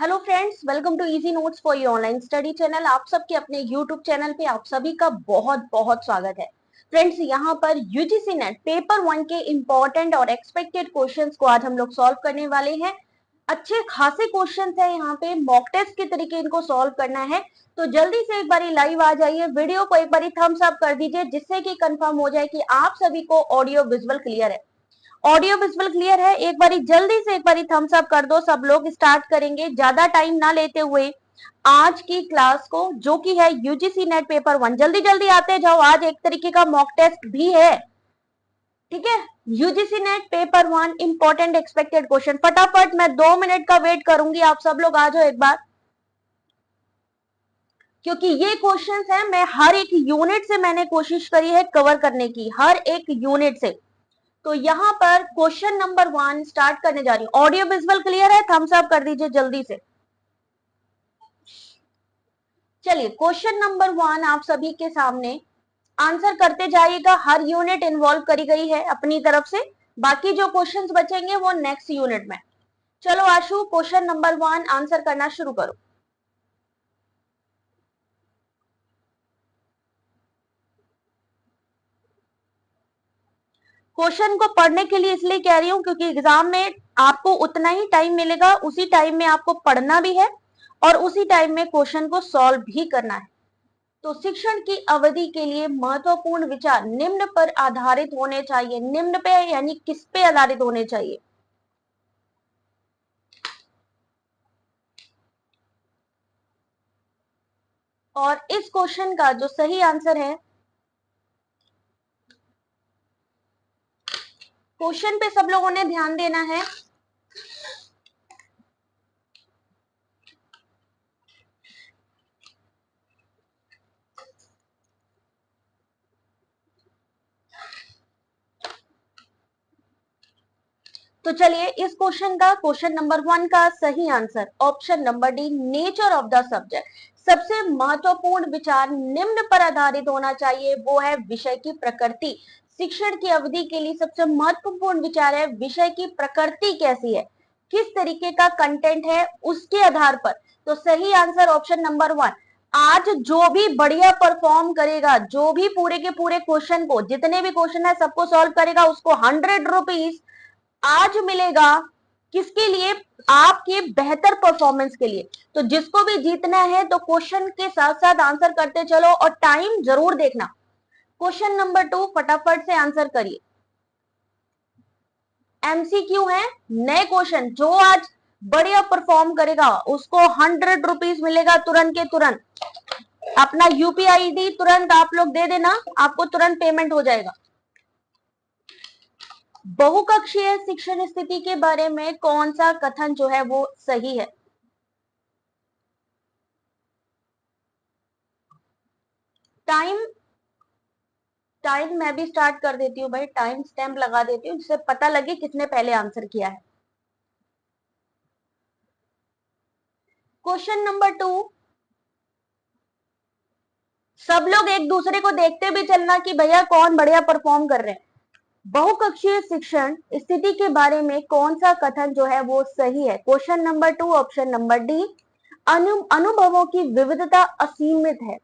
Hello friends, welcome to easy notes for your online study channel. आप सबके अपने YouTube channel पे आप सभी का बहुत बहुत स्वागत है। फ्रेंड्स, यहाँ पर यूजीसी नेट पेपर 1 के इंपॉर्टेंट और एक्सपेक्टेड क्वेश्चंस को आज हम लोग सॉल्व करने वाले हैं। अच्छे खासे क्वेश्चंस है, यहाँ पे मॉक टेस्ट के तरीके इनको सॉल्व करना है। तो जल्दी से एक बारी लाइव आ जाइए, वीडियो को एक बारी थम्स अप कर दीजिए, जिससे कि कंफर्म हो जाए कि आप सभी को ऑडियो विजुअल क्लियर है। ऑडियो विजुअल क्लियर है? एक बारी जल्दी से एक बारी थम्स अप कर दो। सब लोग स्टार्ट करेंगे ज्यादा टाइम ना लेते हुए आज की क्लास को, जो कि है यूजीसी नेट पेपर 1। जल्दी जल्दी आते जाओ, आज एक तरीके का मॉक टेस्ट भी है, ठीक है। UGC net paper 1 important expected question. फटाफट मैं 2 मिनट का वेट करूंगी, आप सब लोग आ जाओ एक बार, क्योंकि ये क्वेश्चंस है, मैं हर एक यूनिट से मैंने कोशिश करी है कवर करने की, हर एक यूनिट से। तो यहाँ पर क्वेश्चन नंबर 1 स्टार्ट करने जा रही हूँ। ऑडियो विजुअल क्लियर है? थम्स अप कर दीजिए जल्दी से। चलिए, क्वेश्चन नंबर 1 आप सभी के सामने, आंसर करते जाइएगा। हर यूनिट इन्वॉल्व करी गई है अपनी तरफ से, बाकी जो क्वेश्चंस बचेंगे वो नेक्स्ट यूनिट में। चलो आशु, क्वेश्चन नंबर 1 आंसर करना शुरू करो। क्वेश्चन को पढ़ने के लिए इसलिए कह रही हूं क्योंकि एग्जाम में आपको उतना ही टाइम मिलेगा, उसी टाइम में आपको पढ़ना भी है और उसी टाइम में क्वेश्चन को सॉल्व भी करना है। तो शिक्षण की अवधि के लिए महत्वपूर्ण विचार निम्न पर आधारित होने चाहिए। निम्न पे यानी किस पे आधारित होने चाहिए? और इस क्वेश्चन का जो सही आंसर है, क्वेश्चन पे सब लोगों ने ध्यान देना है। तो चलिए, इस क्वेश्चन का क्वेश्चन नंबर 1 का सही answer option number D, nature of the subject. सबसे महत्वपूर्ण विचार निम्न पर आधारित होना चाहिए, वो है विषय की प्रकृति। शिक्षण की अवधि के लिए सबसे महत्वपूर्ण विचार है विषय की प्रकृति कैसी है, किस तरीके का कंटेंट है, उसके आधार पर। तो सही आंसर ऑप्शन नंबर 1। आज जो भी बढ़िया परफॉर्म करेगा, जो भी पूरे के पूरे क्वेश्चन को, जितने भी क्वेश्चन है सबको सॉल्व करेगा, उसको 100 रुपीज आज मिलेगा। किसके लिए? आपके बेहतर परफॉर्मेंस के लिए। तो जिसको भी जीतना है तो क्वेश्चन के साथ साथ आंसर करते चलो और टाइम जरूर देखना। क्वेश्चन नंबर 2 फटाफट से आंसर करिए। एमसीक्यू है, नए क्वेश्चन। जो आज बढ़िया परफॉर्म करेगा उसको 100 रुपीज मिलेगा तुरंत के तुरंत। अपना यूपीआई आईडी तुरंत आप लोग दे देना, आपको तुरंत पेमेंट हो जाएगा। बहुकक्षीय शिक्षण स्थिति के बारे में कौन सा कथन जो है वो सही है? टाइम टाइम मैं भी स्टार्ट कर देती हूँ भाई, टाइम स्टैम्प लगा देती हूँ, जिससे पता लगे किसने पहले आंसर किया है। क्वेश्चन नंबर 2, सब लोग एक दूसरे को देखते भी चलना कि भैया कौन बढ़िया परफॉर्म कर रहे हैं। बहुकक्षीय शिक्षण स्थिति के बारे में कौन सा कथन जो है वो सही है? Question number 2 option number D, अनुभवों की विविधता असीमित है।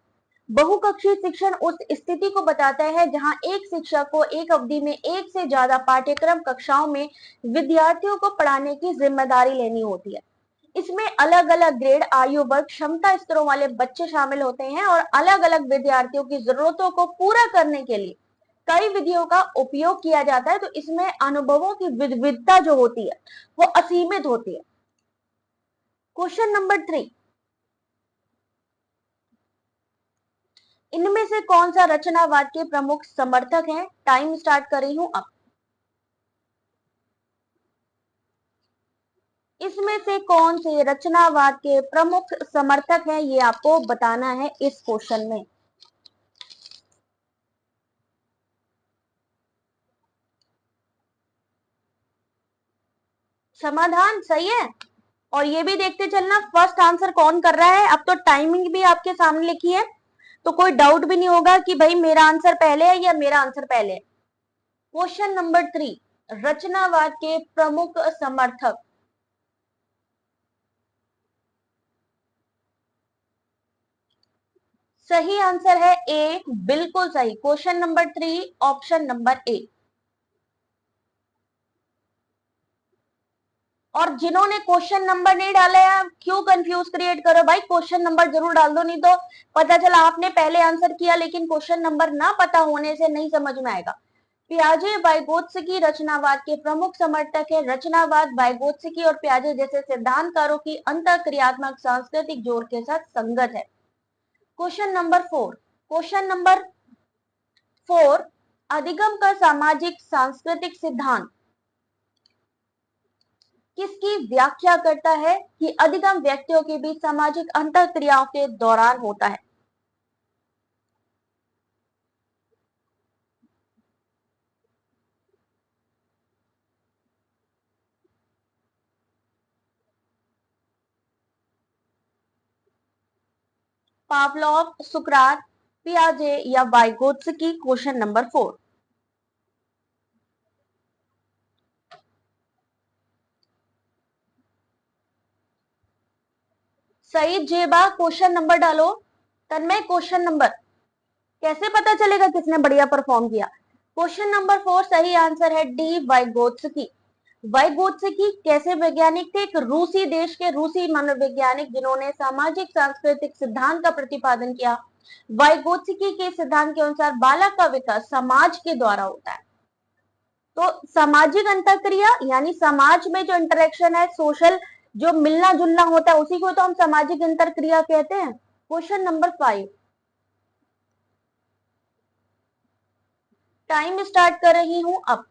बहुकक्षीय शिक्षण उस स्थिति को बताता है जहां एक शिक्षक को एक अवधि में एक से ज्यादा पाठ्यक्रम कक्षाओं में विद्यार्थियों को पढ़ाने की जिम्मेदारी लेनी होती है। इसमें अलग अलग ग्रेड, आयु वर्ग, क्षमता स्तरों वाले बच्चे शामिल होते हैं और अलग अलग विद्यार्थियों की जरूरतों को पूरा करने के लिए कई विधियों का उपयोग किया जाता है। तो इसमें अनुभवों की विविधता जो होती है वो असीमित होती है। क्वेश्चन नंबर 3, इनमें से कौन सा रचनावाद के प्रमुख समर्थक हैं? टाइम स्टार्ट कर रही हूं अब। इसमें से कौन से रचनावाद के प्रमुख समर्थक हैं, ये आपको बताना है इस क्वेश्चन में। समाधान सही है, और ये भी देखते चलना फर्स्ट आंसर कौन कर रहा है। अब तो टाइमिंग भी आपके सामने लिखी है, तो कोई डाउट भी नहीं होगा कि भाई मेरा आंसर पहले है या मेरा आंसर पहले है। क्वेश्चन नंबर 3, रचनावाद के प्रमुख समर्थक। सही आंसर है ए, बिल्कुल सही। क्वेश्चन नंबर 3, ऑप्शन नंबर ए। और जिन्होंने क्वेश्चन नंबर नहीं डाला है, क्यों कंफ्यूज क्रिएट करो भाई, क्वेश्चन नंबर जरूर डाल दो, नहीं तो पता चला आपने पहले आंसर किया लेकिन क्वेश्चन नंबर ना पता होने से नहीं समझ में आएगा। पियाजे वाइगोत्स्की रचनावाद के प्रमुख समर्थक है। रचनावाद वाइगोत्स्की और पियाजे जैसे सिद्धांतकारों की अंतःक्रियात्मक सांस्कृतिक जोड़ के साथ संगत है। क्वेश्चन नंबर 4, क्वेश्चन नंबर 4, अधिगम का सामाजिक सांस्कृतिक सिद्धांत किसकी व्याख्या करता है कि अधिगम व्यक्तियों के बीच सामाजिक अंतःक्रियाओं के दौरान होता है। पावलोव, सुकरात, पियाजे या वाइगोत्स्की। Question number 4। सईद जेबा, क्वेश्चन नंबर डालो। तन्मय, क्वेश्चन नंबर कैसे पता चलेगा किसने बढ़िया परफॉर्म किया? क्वेश्चन नंबर 4 सही आंसर है डी, वाइगोत्स्की। वाइगोत्स्की कैसे वैज्ञानिक थे? एक रूसी देश के रूसी मनोवैज्ञानिक जिन्होंने सामाजिक सांस्कृतिक सिद्धांत का प्रतिपादन किया। वाइगोत्स्की के सिद्धांत के अनुसार बालक का विकास समाज के द्वारा होता है। तो सामाजिक अंतःक्रिया यानी समाज में जो इंटरेक्शन है, सोशल जो मिलना जुलना होता है, उसी को तो हम सामाजिक अंतःक्रिया कहते हैं। क्वेश्चन नंबर 5, टाइम स्टार्ट कर रही हूं अब।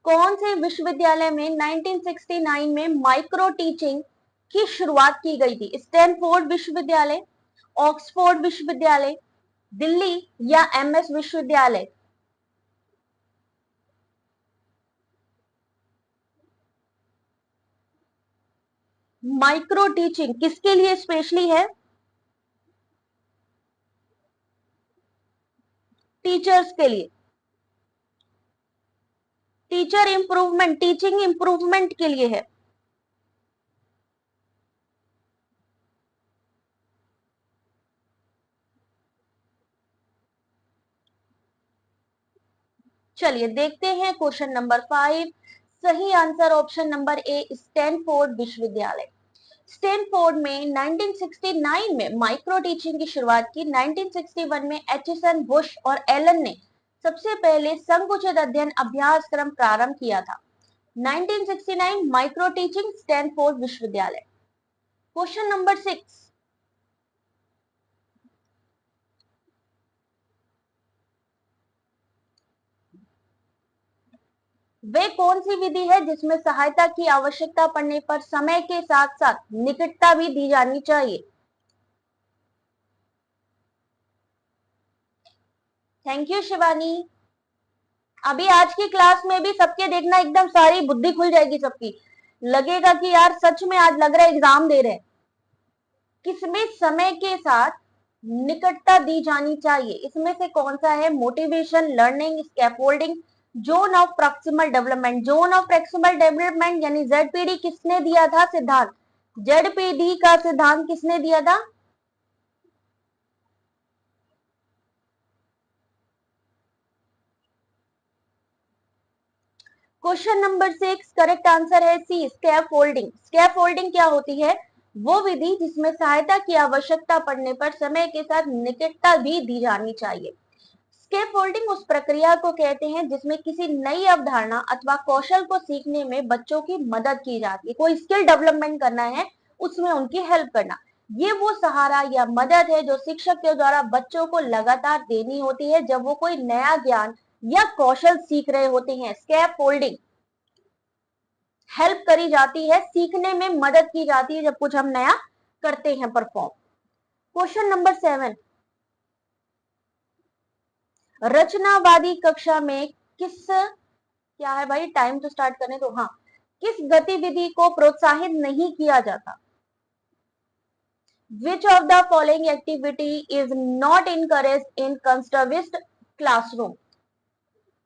कौन से विश्वविद्यालय में 1969 में माइक्रो टीचिंग की शुरुआत की गई थी? स्टैनफोर्ड विश्वविद्यालय, ऑक्सफोर्ड विश्वविद्यालय, दिल्ली या एमएस विश्वविद्यालय? माइक्रो टीचिंग किसके लिए स्पेशली है? टीचर्स के लिए, टीचर इंप्रूवमेंट, टीचिंग इंप्रूवमेंट के लिए है। चलिए देखते हैं क्वेश्चन नंबर 5। सही आंसर ऑप्शन नंबर ए, स्टैनफोर्ड विश्वविद्यालय। स्टैनफोर्ड में 1969 में माइक्रो टीचिंग की शुरुआत की। 1961 में एचिसन, बुश और एलन ने सबसे पहले संकुचित अध्ययन अभ्यास क्रम प्रारंभ किया था। 1969 माइक्रो टीचिंग, स्टैनफोर्ड विश्वविद्यालय। क्वेश्चन नंबर 6, वे कौन सी विधि है जिसमें सहायता की आवश्यकता पड़ने पर समय के साथ साथ निकटता भी दी जानी चाहिए? Thank you Shivani. अभी आज की क्लास में भी सबके देखना एकदम सारी बुद्धि खुल जाएगी सबकी, लगेगा कि यार सच में आज लग रहा है एग्जाम दे रहे हैं। किसमें समय के साथ निकटता दी जानी चाहिए? इसमें से कौन सा है? Motivation, learning, scaffolding, zone of proximal development. Zone of proximal development यानी जेडपीडी किसने दिया था सिद्धांत? जेडपीडी का सिद्धांत किसने दिया था? क्वेश्चन नंबर 6 करेक्ट आंसर है सी, स्कैफोल्डिंग। स्कैफोल्डिंग क्या होती है? वो विधि जिसमें सहायता की आवश्यकता पड़ने पर समय के साथ निकटता भी दी जानी चाहिए। स्कैफोल्डिंग उस प्रक्रिया को कहते हैं जिसमें किसी नई अवधारणा अथवा कौशल को सीखने में बच्चों की मदद की जाती है। कोई स्किल डेवलपमेंट करना है, उसमें उनकी हेल्प करना। ये वो सहारा या मदद है जो शिक्षक के द्वारा बच्चों को लगातार देनी होती है जब वो कोई नया ज्ञान या कौशल सीख रहे होते हैं। स्कैफोल्डिंग हेल्प करी जाती है, सीखने में मदद की जाती है जब कुछ हम नया करते हैं परफॉर्म। क्वेश्चन नंबर 7, रचनावादी कक्षा में किस, क्या है भाई, टाइम तो स्टार्ट करने तो, हाँ, किस गतिविधि को प्रोत्साहित नहीं किया जाता? Which of the following activity is not encourage in constructivist classroom?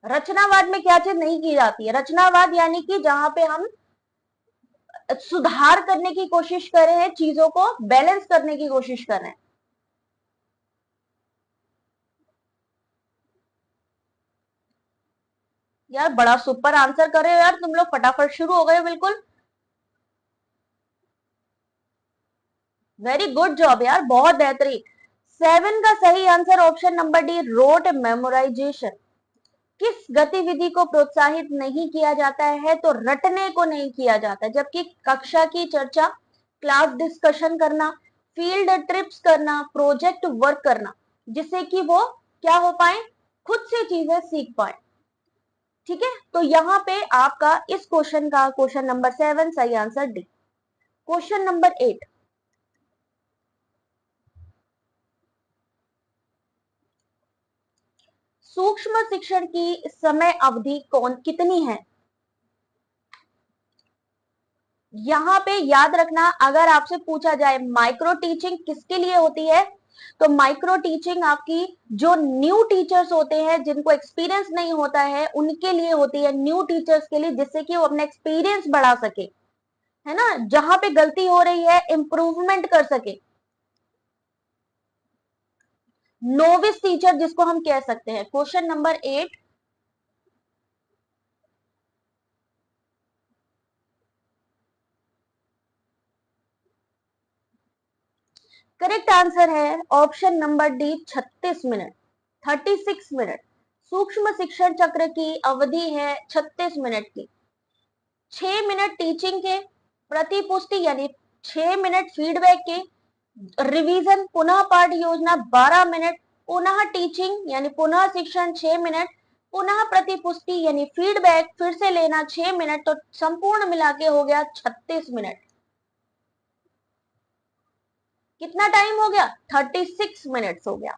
रचनावाद में क्या चीज नहीं की जाती है? रचनावाद यानी कि जहां पे हम सुधार करने की कोशिश कर रहे हैं, चीजों को बैलेंस करने की कोशिश कर रहे हैं। यार बड़ा सुपर आंसर कर रहे हो यार तुम लोग, फटाफट शुरू हो गए हो बिल्कुल। वेरी गुड जॉब यार, बहुत बेहतरीन। 7 का सही answer option number D, rote memorisation. किस गतिविधि को प्रोत्साहित नहीं किया जाता है? तो रटने को नहीं किया जाता, जबकि कक्षा की चर्चा, क्लास डिस्कशन करना, फील्ड ट्रिप्स करना, प्रोजेक्ट वर्क करना, जिससे कि वो क्या हो पाए, खुद से चीजें सीख पाए। ठीक है, तो यहाँ पे आपका इस क्वेश्चन का क्वेश्चन नंबर 7 सही आंसर डी। क्वेश्चन नंबर 8, सूक्ष्म शिक्षण की समय अवधि कौन कितनी है? यहाँ पे याद रखना, अगर आपसे पूछा जाए माइक्रो टीचिंग किसके लिए होती है, तो माइक्रो टीचिंग आपकी जो न्यू टीचर्स होते हैं, जिनको एक्सपीरियंस नहीं होता है, उनके लिए होती है, न्यू टीचर्स के लिए, जिससे कि वो अपना एक्सपीरियंस बढ़ा सके, है ना, जहां पे गलती हो रही है इंप्रूवमेंट कर सके। नोविस टीचर जिसको हम कह सकते हैं। क्वेश्चन नंबर 8, करेक्ट आंसर है option number D, 36 minute, 36 minute. सूक्ष्म शिक्षण चक्र की अवधि है 36 मिनट की। 6 मिनट टीचिंग के, प्रतिपुष्टि यानी 6 मिनट फीडबैक के, रिवीजन पुनः पाठ योजना 12 मिनट, पुनः टीचिंग यानी पुनः शिक्षण 6 मिनट, पुनः प्रतिपुष्टि यानी फीडबैक फिर से लेना 6 मिनट, तो संपूर्ण मिला के हो गया 36 मिनट। कितना टाइम हो गया? 36 मिनट्स हो गया।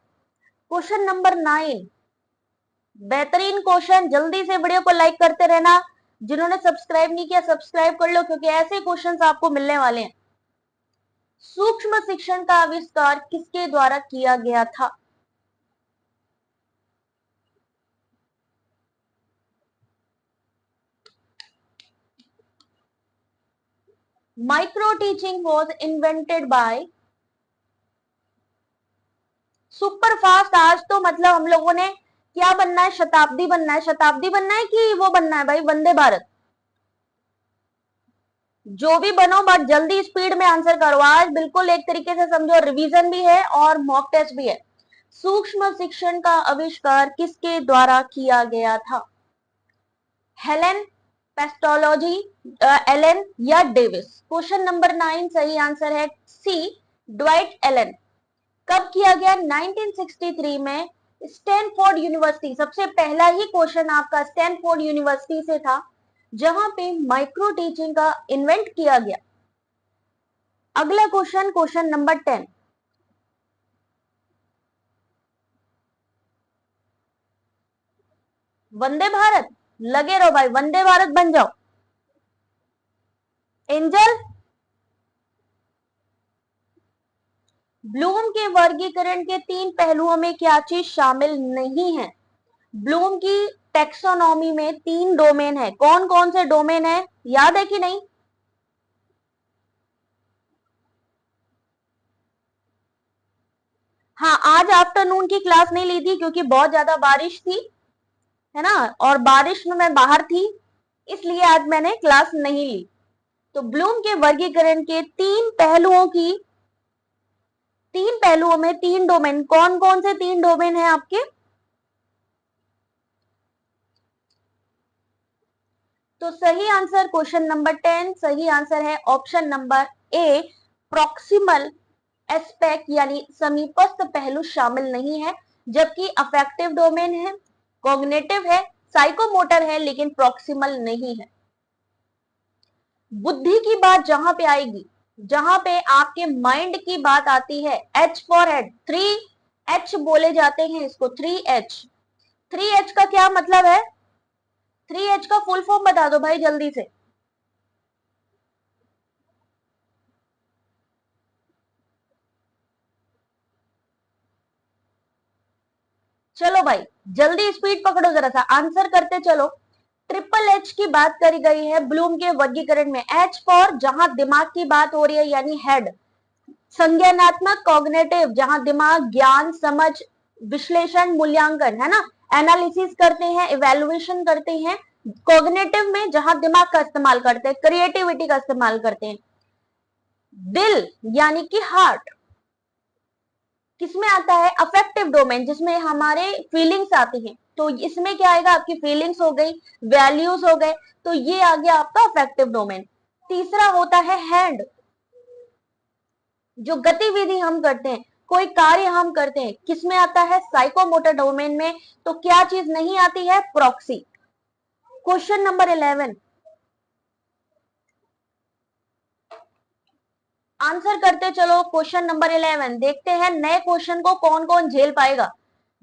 क्वेश्चन नंबर 9, बेहतरीन क्वेश्चन, जल्दी से वीडियो को लाइक करते रहना। जिन्होंने सब्सक्राइब नहीं किया सब्सक्राइब कर लो, क्योंकि ऐसे क्वेश्चंस आपको मिलने वाले हैं। सूक्ष्म शिक्षण का आविष्कार किसके द्वारा किया गया था? Micro teaching was invented by, super fast. आज तो मतलब हम लोगों ने क्या बनना है, शताब्दी बनना है, शताब्दी बनना है कि वो बनना है भाई, वंदे भारत, जो भी बनो बट जल्दी स्पीड में आंसर करो। आज बिल्कुल एक तरीके से समझो, रिवीजन भी है और मॉक टेस्ट भी है। सूक्ष्म शिक्षण का आविष्कार किसके द्वारा किया गया था? हेलेन, पेस्टोलॉजी, एलन या डेविस? क्वेश्चन नंबर 9 सही आंसर है सी, ड्वाइट एलन। कब किया गया? 1963 में स्टैनफोर्ड यूनिवर्सिटी, सबसे पहला ही क्वेश्चन आपका स्टैनफोर्ड यूनिवर्सिटी से था, जहां पे माइक्रो टीचिंग का इन्वेंट किया गया। अगला question, question number 10, Vande Bharat, लगे रहो भाई, वंदे भारत बन जाओ। एंजल, ब्लूम के वर्गीकरण के 3 पहलुओं में क्या चीज शामिल नहीं है? ब्लूम की टेक्सोनॉमी में 3 डोमेन है, कौन कौन से डोमेन है, याद है कि नहीं? हाँ, आज आफ्टरनून की क्लास नहीं ली थी क्योंकि बहुत ज्यादा बारिश थी, है ना, और बारिश में मैं बाहर थी, इसलिए आज मैंने क्लास नहीं ली। तो ब्लूम के वर्गीकरण के 3 पहलुओं में 3 डोमेन, कौन कौन से 3 डोमेन है आपके? तो सही आंसर क्वेश्चन नंबर 10 सही आंसर है ऑप्शन नंबर ए, प्रॉक्सिमल एस्पेक्ट यानी समीपस्थ पहलू शामिल नहीं है, जबकि अफेक्टिव डोमेन है, कॉग्निटिव है, साइकोमोटर है, लेकिन प्रॉक्सिमल नहीं है। बुद्धि की बात जहां पे आएगी, जहां पे आपके माइंड की बात आती है, एच फॉर हेड, 3H बोले जाते हैं इसको, 3H। 3H का क्या मतलब है? 3H का फुल फॉर्म बता दो भाई जल्दी से। चलो भाई, जल्दी स्पीड पकड़ो, जरा सा आंसर करते चलो। ट्रिपल H की बात करी गई है ब्लूम के वर्गीकरण में। H फॉर जहां दिमाग की बात हो रही है यानी हेड, संज्ञानात्मक कॉग्निटिव जहां दिमाग, ज्ञान, समझ, विश्लेषण, मूल्यांकन, है ना, एनालिसिस करते हैं, इवेल्युएशन करते हैं। कॉग्निटिव में जहां दिमाग का इस्तेमाल करते हैं, क्रिएटिविटी का इस्तेमाल करते हैं। दिल यानी कि हार्ट किसमें आता है? अफेक्टिव डोमेन, जिसमें हमारे फीलिंग्स आती हैं। तो इसमें क्या आएगा? आपकी फीलिंग्स हो गई, वैल्यूज हो गए, तो ये आ गया आपका अफेक्टिव डोमेन। तीसरा होता है हैंड, जो गतिविधि हम करते हैं, कोई कार्य हम करते हैं, किसमें आता है? साइकोमोटर डोमेन में। तो क्या चीज नहीं आती है? प्रॉक्सी। क्वेश्चन नंबर 11, आंसर करते चलो। क्वेश्चन नंबर 11 देखते हैं नए क्वेश्चन को कौन कौन झेल पाएगा।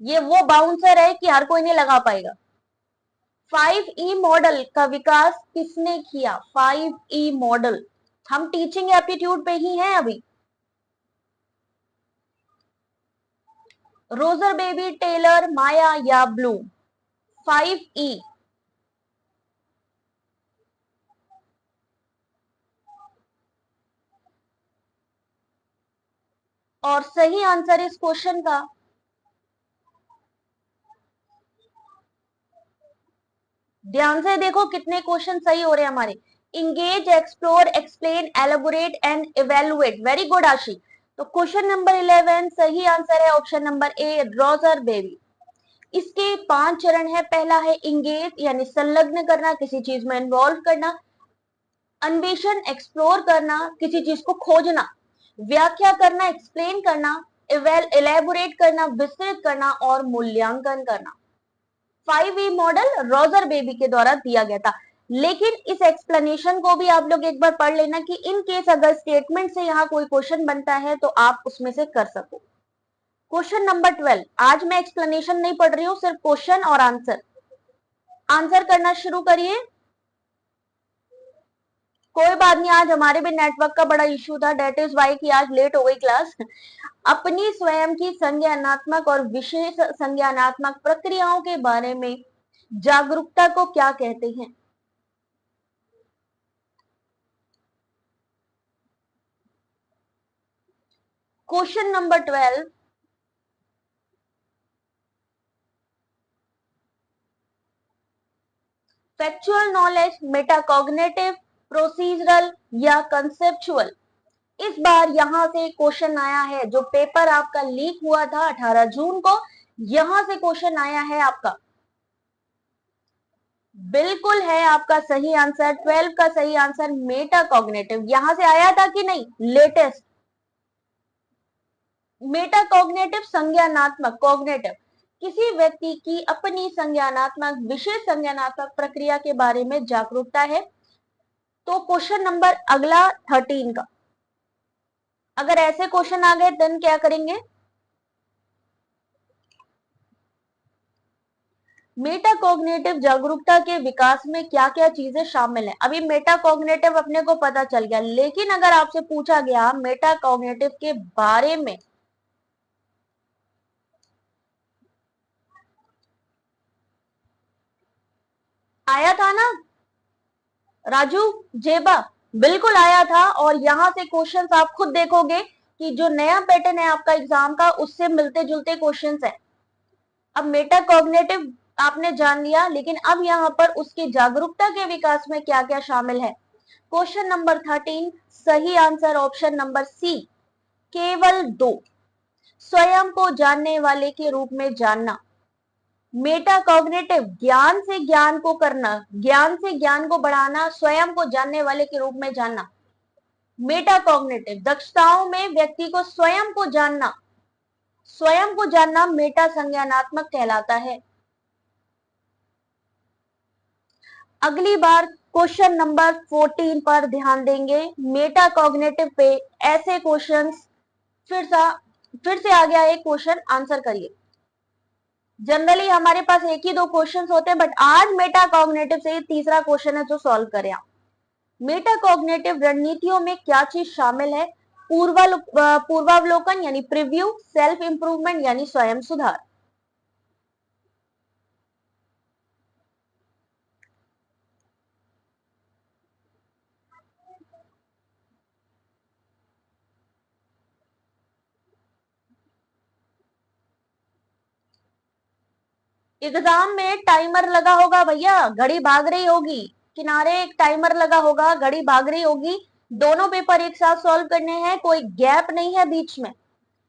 ये वो बाउंसर है कि हर कोई नहीं लगा पाएगा। 5E मॉडल का विकास किसने किया? 5E मॉडल, हम टीचिंग एप्टीट्यूड पे ही हैं अभी। रोजर बेबी, टेलर, माया या ब्लूम? 5E। और सही आंसर इस क्वेश्चन का ध्यान से देखो कितने क्वेश्चन सही हो रहे हैं हमारे। Engage, explore, explain, elaborate and evaluate. Very good आशी। तो क्वेश्चन नंबर 11 सही आंसर है ऑप्शन नंबर ए, रोजर बेबी। इसके 5 चरण है। पहला है इंगेज यानी संलग्न करना, किसी चीज में इन्वॉल्व करना। अन्वेषण, एक्सप्लोर करना, किसी चीज को खोजना। व्याख्या करना, एक्सप्लेन करना। इलेबोरेट करना, विस्तृत करना। और मूल्यांकन करना। 5E मॉडल रोजर बेबी के द्वारा दिया गया था। लेकिन इस एक्सप्लेनेशन को भी आप लोग एक बार पढ़ लेना कि इन केस अगर स्टेटमेंट से यहाँ कोई क्वेश्चन बनता है तो आप उसमें से कर सको। क्वेश्चन नंबर 12, आज मैं एक्सप्लेनेशन नहीं पढ़ रही हूँ, सिर्फ क्वेश्चन और आंसर। आंसर करना शुरू करिए। कोई बात नहीं, आज हमारे भी नेटवर्क का बड़ा इश्यू था, डेट इज वाई कि आज लेट हो गई क्लास। अपनी स्वयं की संज्ञानात्मक और विशेष संज्ञानात्मक प्रक्रियाओं के बारे में जागरूकता को क्या कहते हैं? Question number 12, factual knowledge, metacognitive, procedural या कंसेप्चुअल? इस बार यहां से क्वेश्चन आया है, जो पेपर आपका लीक हुआ था 18 जून को, यहां से क्वेश्चन आया है आपका। बिल्कुल है आपका सही आंसर, 12 का सही आंसर मेटाकॉग्निटिव। यहां से आया था कि नहीं? लेटेस्ट मेटाकॉग्निटिव, संज्ञानात्मक, कॉग्निटिव, किसी व्यक्ति की अपनी संज्ञानात्मक, विशेष संज्ञानात्मक प्रक्रिया के बारे में जागरूकता है। तो क्वेश्चन नंबर अगला 13 का, अगर ऐसे क्वेश्चन आ गए देन क्या करेंगे? मेटाकॉग्निटिव जागरूकता के विकास में क्या क्या चीजें शामिल है? अभी मेटाकॉग्निटिव अपने को पता चल गया, लेकिन अगर आपसे पूछा गया मेटाकॉग्निटिव के बारे में, आया था ना राजू, जेबा? बिल्कुल आया था। और यहां से क्वेश्चंस आप खुद देखोगे कि जो नया पैटर्न है आपका एग्जाम का, उससे मिलते जुलते क्वेश्चंस है। अब मेटाकॉग्निटिव आपने जान लिया, लेकिन अब यहाँ पर उसकी जागरूकता के विकास में क्या क्या शामिल है? क्वेश्चन नंबर 13 सही आंसर ऑप्शन नंबर सी, केवल 2। स्वयं को जानने वाले के रूप में जानना। मेटाकॉग्निटिव, ज्ञान से ज्ञान को करना, ज्ञान से ज्ञान को बढ़ाना, स्वयं को जानने वाले के रूप में जानना। मेटाकॉग्निटिव दक्षताओं में व्यक्ति को स्वयं को जानना, स्वयं को जानना मेटा संज्ञानात्मक कहलाता है। अगली बार क्वेश्चन नंबर 14 पर ध्यान देंगे, मेटाकॉग्निटिव पे ऐसे क्वेश्चंस। फिर से आ गया एक क्वेश्चन, आंसर करिए। जनरली हमारे पास एक ही दो क्वेश्चंस होते हैं, बट आज मेटाकॉग्निटिव से तीसरा क्वेश्चन है जो सॉल्व करें आप। मेटाकॉग्निटिव रणनीतियों में क्या चीज शामिल है? पूर्वावलोकन यानी प्रीव्यू, सेल्फ इंप्रूवमेंट यानी स्वयं सुधार। एग्जाम में टाइमर लगा होगा भैया, घड़ी भाग रही होगी, किनारे एक टाइमर लगा होगा, घड़ी भाग रही होगी, दोनों पेपर एक साथ सॉल्व करने हैं, कोई गैप नहीं है बीच में,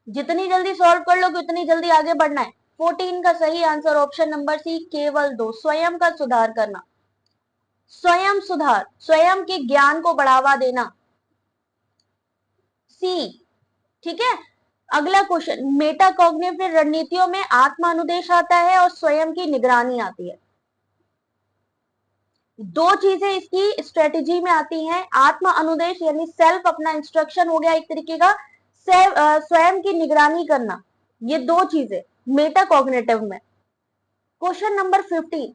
जितनी जल्दी सॉल्व कर लोगे उतनी जल्दी आगे बढ़ना है। 14 का सही आंसर ऑप्शन नंबर सी, केवल 2, स्वयं का सुधार करना, स्वयं सुधार, स्वयं के ज्ञान को बढ़ावा देना, सी। ठीक है, अगला क्वेश्चन, मेटा कॉग्निटिव रणनीतियों में आत्म अनुदेश आता है और स्वयं की निगरानी आती है। दो चीजें इसकी स्ट्रेटेजी में आती हैं, आत्म अनुदेश यानी सेल्फ अपना इंस्ट्रक्शन हो गया एक तरीके का, स्वयं की निगरानी करना, ये दो चीजें मेटा कॉग्निटिव में। क्वेश्चन नंबर 15,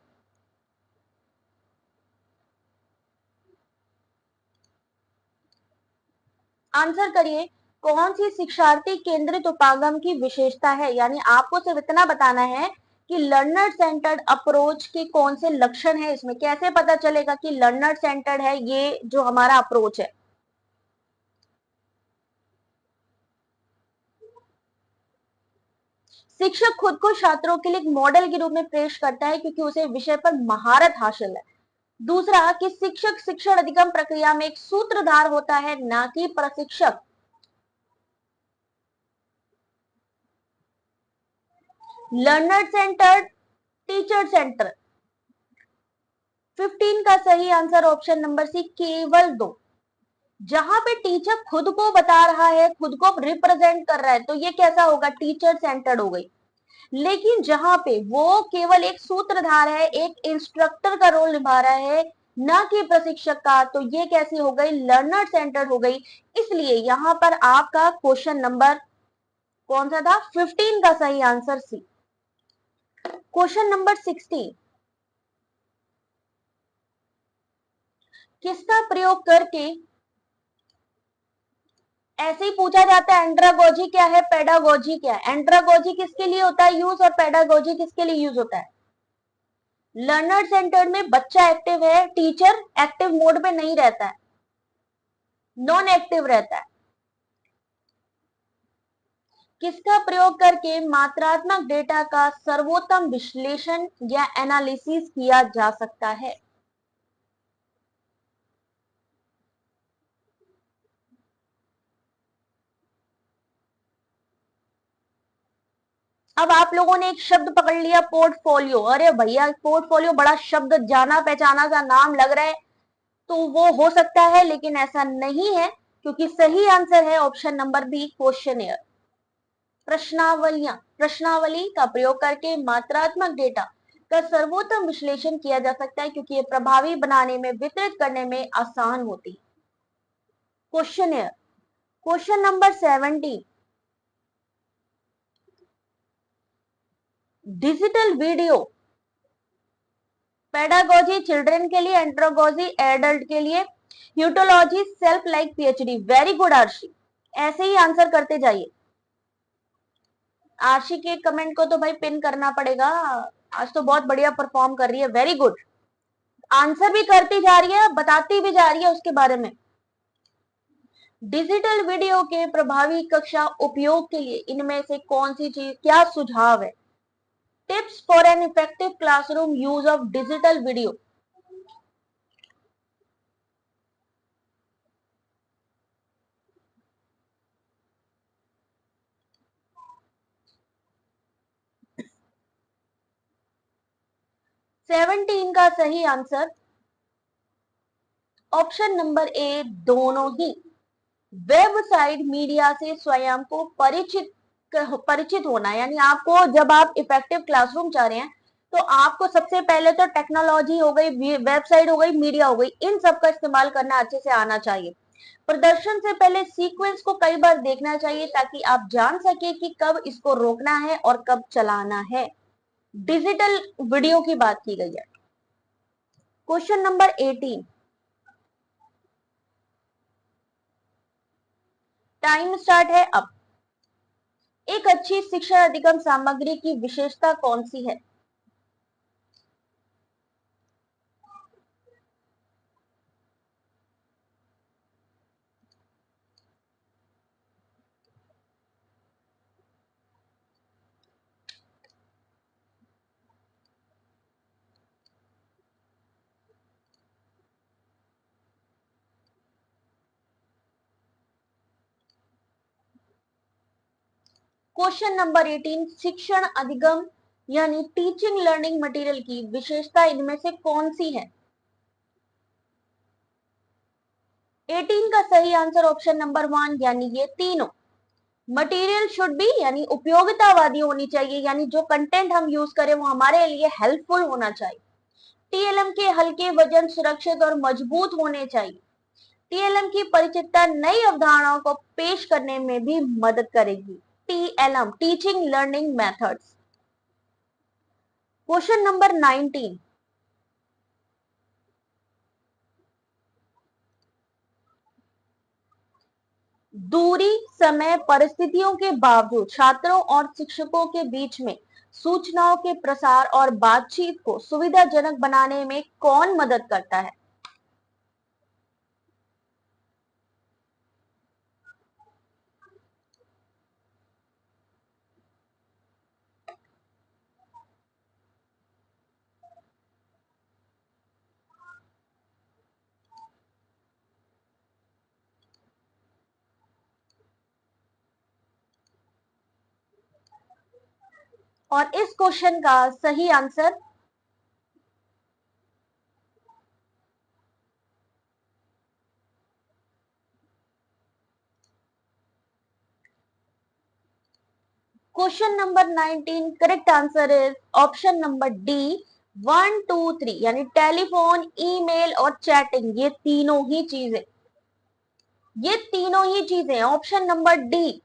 आंसर करिए, कौन सी शिक्षार्थी केंद्रित उपागम की विशेषता है, यानी आपको सिर्फ इतना बताना है कि लर्नर सेंटर्ड अप्रोच के कौन से लक्षण है, इसमें कैसे पता चलेगा कि लर्नर सेंटर्ड है ये जो हमारा अप्रोच है। शिक्षक खुद को छात्रों के लिए एक मॉडल के रूप में पेश करता है क्योंकि उसे विषय पर महारत हासिल है। दूसरा कि शिक्षक शिक्षण अधिगम प्रक्रिया में एक सूत्रधार होता है, ना कि प्रशिक्षक। Learner centred, teacher centre. 15 का सही आंसर ऑप्शन नंबर सी, केवल 2। जहां पे टीचर खुद को बता रहा है, खुद को रिप्रेजेंट कर रहा है, तो ये कैसा होगा, टीचर सेंटर्ड हो गई। लेकिन जहां पे वो केवल एक सूत्रधार है, एक इंस्ट्रक्टर का रोल निभा रहा है, ना कि प्रशिक्षक का, तो ये कैसी हो गई, लर्नर सेंटर्ड हो गई। इसलिए यहां पर आपका क्वेश्चन नंबर कौन सा था, 15 का सही आंसर सी। क्वेश्चन नंबर 16, किसका प्रयोग करके, ऐसे ही पूछा जाता है एंड्रागोजी क्या है, पेडागोजी क्या है, एंड्रागोजी किसके लिए होता है यूज और पेडागोजी किसके लिए यूज होता है। लर्नर सेंटर्ड में बच्चा एक्टिव है, टीचर एक्टिव मोड में नहीं रहता है, नॉन एक्टिव रहता है। किसका प्रयोग करके मात्रात्मक डेटा का सर्वोत्तम विश्लेषण या एनालिसिस किया जा सकता है। अब आप लोगों ने एक शब्द पकड़ लिया, पोर्टफोलियो। अरे भैया, पोर्टफोलियो बड़ा शब्द, जाना पहचाना सा नाम लग रहा है, तो वो हो सकता है, लेकिन ऐसा नहीं है, क्योंकि सही आंसर है ऑप्शन नंबर बी, क्वेश्चनियर। प्रश्नावलियां, प्रश्नावली का प्रयोग करके मात्रात्मक डेटा का सर्वोत्तम विश्लेषण किया जा सकता है, क्योंकि ये प्रभावी बनाने में, वितरित करने में आसान होती है। Questionnaire. Question number 17, digital video pedagogy children के लिए, एंड्रोगोजी एडल्ट के लिए, heutagogy self like PhD. Very good Arshi, ऐसे ही आंसर करते जाइए। आशी के कमेंट को तो भाई पिन करना पड़ेगा, आज तो बहुत बढ़िया परफॉर्म कर रही है, वेरी गुड। आंसर भी करती जा रही है, बताती भी जा रही है उसके बारे में। डिजिटल वीडियो के प्रभावी कक्षा उपयोग के लिए इनमें से कौन सी चीज, क्या सुझाव है। Tips for an effective classroom use of digital video. 17 का सही आंसर ऑप्शन नंबर ए, दोनों ही। वेबसाइट मीडिया से स्वयं को परिचित होना, यानी आपको जब आप इफेक्टिव क्लासरूम चाह रहे हैं, तो आपको सबसे पहले तो टेक्नोलॉजी हो गई, वेबसाइट हो गई, मीडिया हो गई, इन सब का इस्तेमाल करना अच्छे से आना चाहिए। प्रदर्शन से पहले सीक्वेंस को कई बार देखना चाहिए, ताकि आप जान सके कि कब इसको रोकना है और कब चलाना है। डिजिटल वीडियो की बात की गई है। क्वेश्चन नंबर 18, टाइम स्टार्ट है अब। एक अच्छी शिक्षा अधिगम सामग्री की विशेषता कौन सी है। क्वेश्चन नंबर 18, शिक्षण अधिगम यानी टीचिंग लर्निंग मटेरियल की विशेषता इनमें से कौन सी है? 18 का सही आंसर ऑप्शन नंबर 1 यानी ये तीनों। मटेरियल शुड बी यानी उपयोगितावादी होनी चाहिए, यानी जो कंटेंट हम यूज करें वो हमारे लिए हेल्पफुल होना चाहिए। टीएलएम के हल्के, वजन, सुरक्षित और मजबूत होने चाहिए। टीएलएम की परिचितता नई अवधारणाओं को पेश करने में भी मदद करेगी। TLM, teaching learning methods. Question number 19, दूरी, समय, परिस्थितियों के बावजूद छात्रों और शिक्षकों के बीच में सूचनाओं के प्रसार और बातचीत को सुविधाजनक बनाने में कौन मदद करता है? और इस क्वेश्चन का सही answer question number 19, correct answer is option number D 1 2 3, यानी टेलीफोन, ईमेल और चैटिंग, ये तीनों ही चीजें, ये तीनों ही चीजें ऑप्शन नंबर डी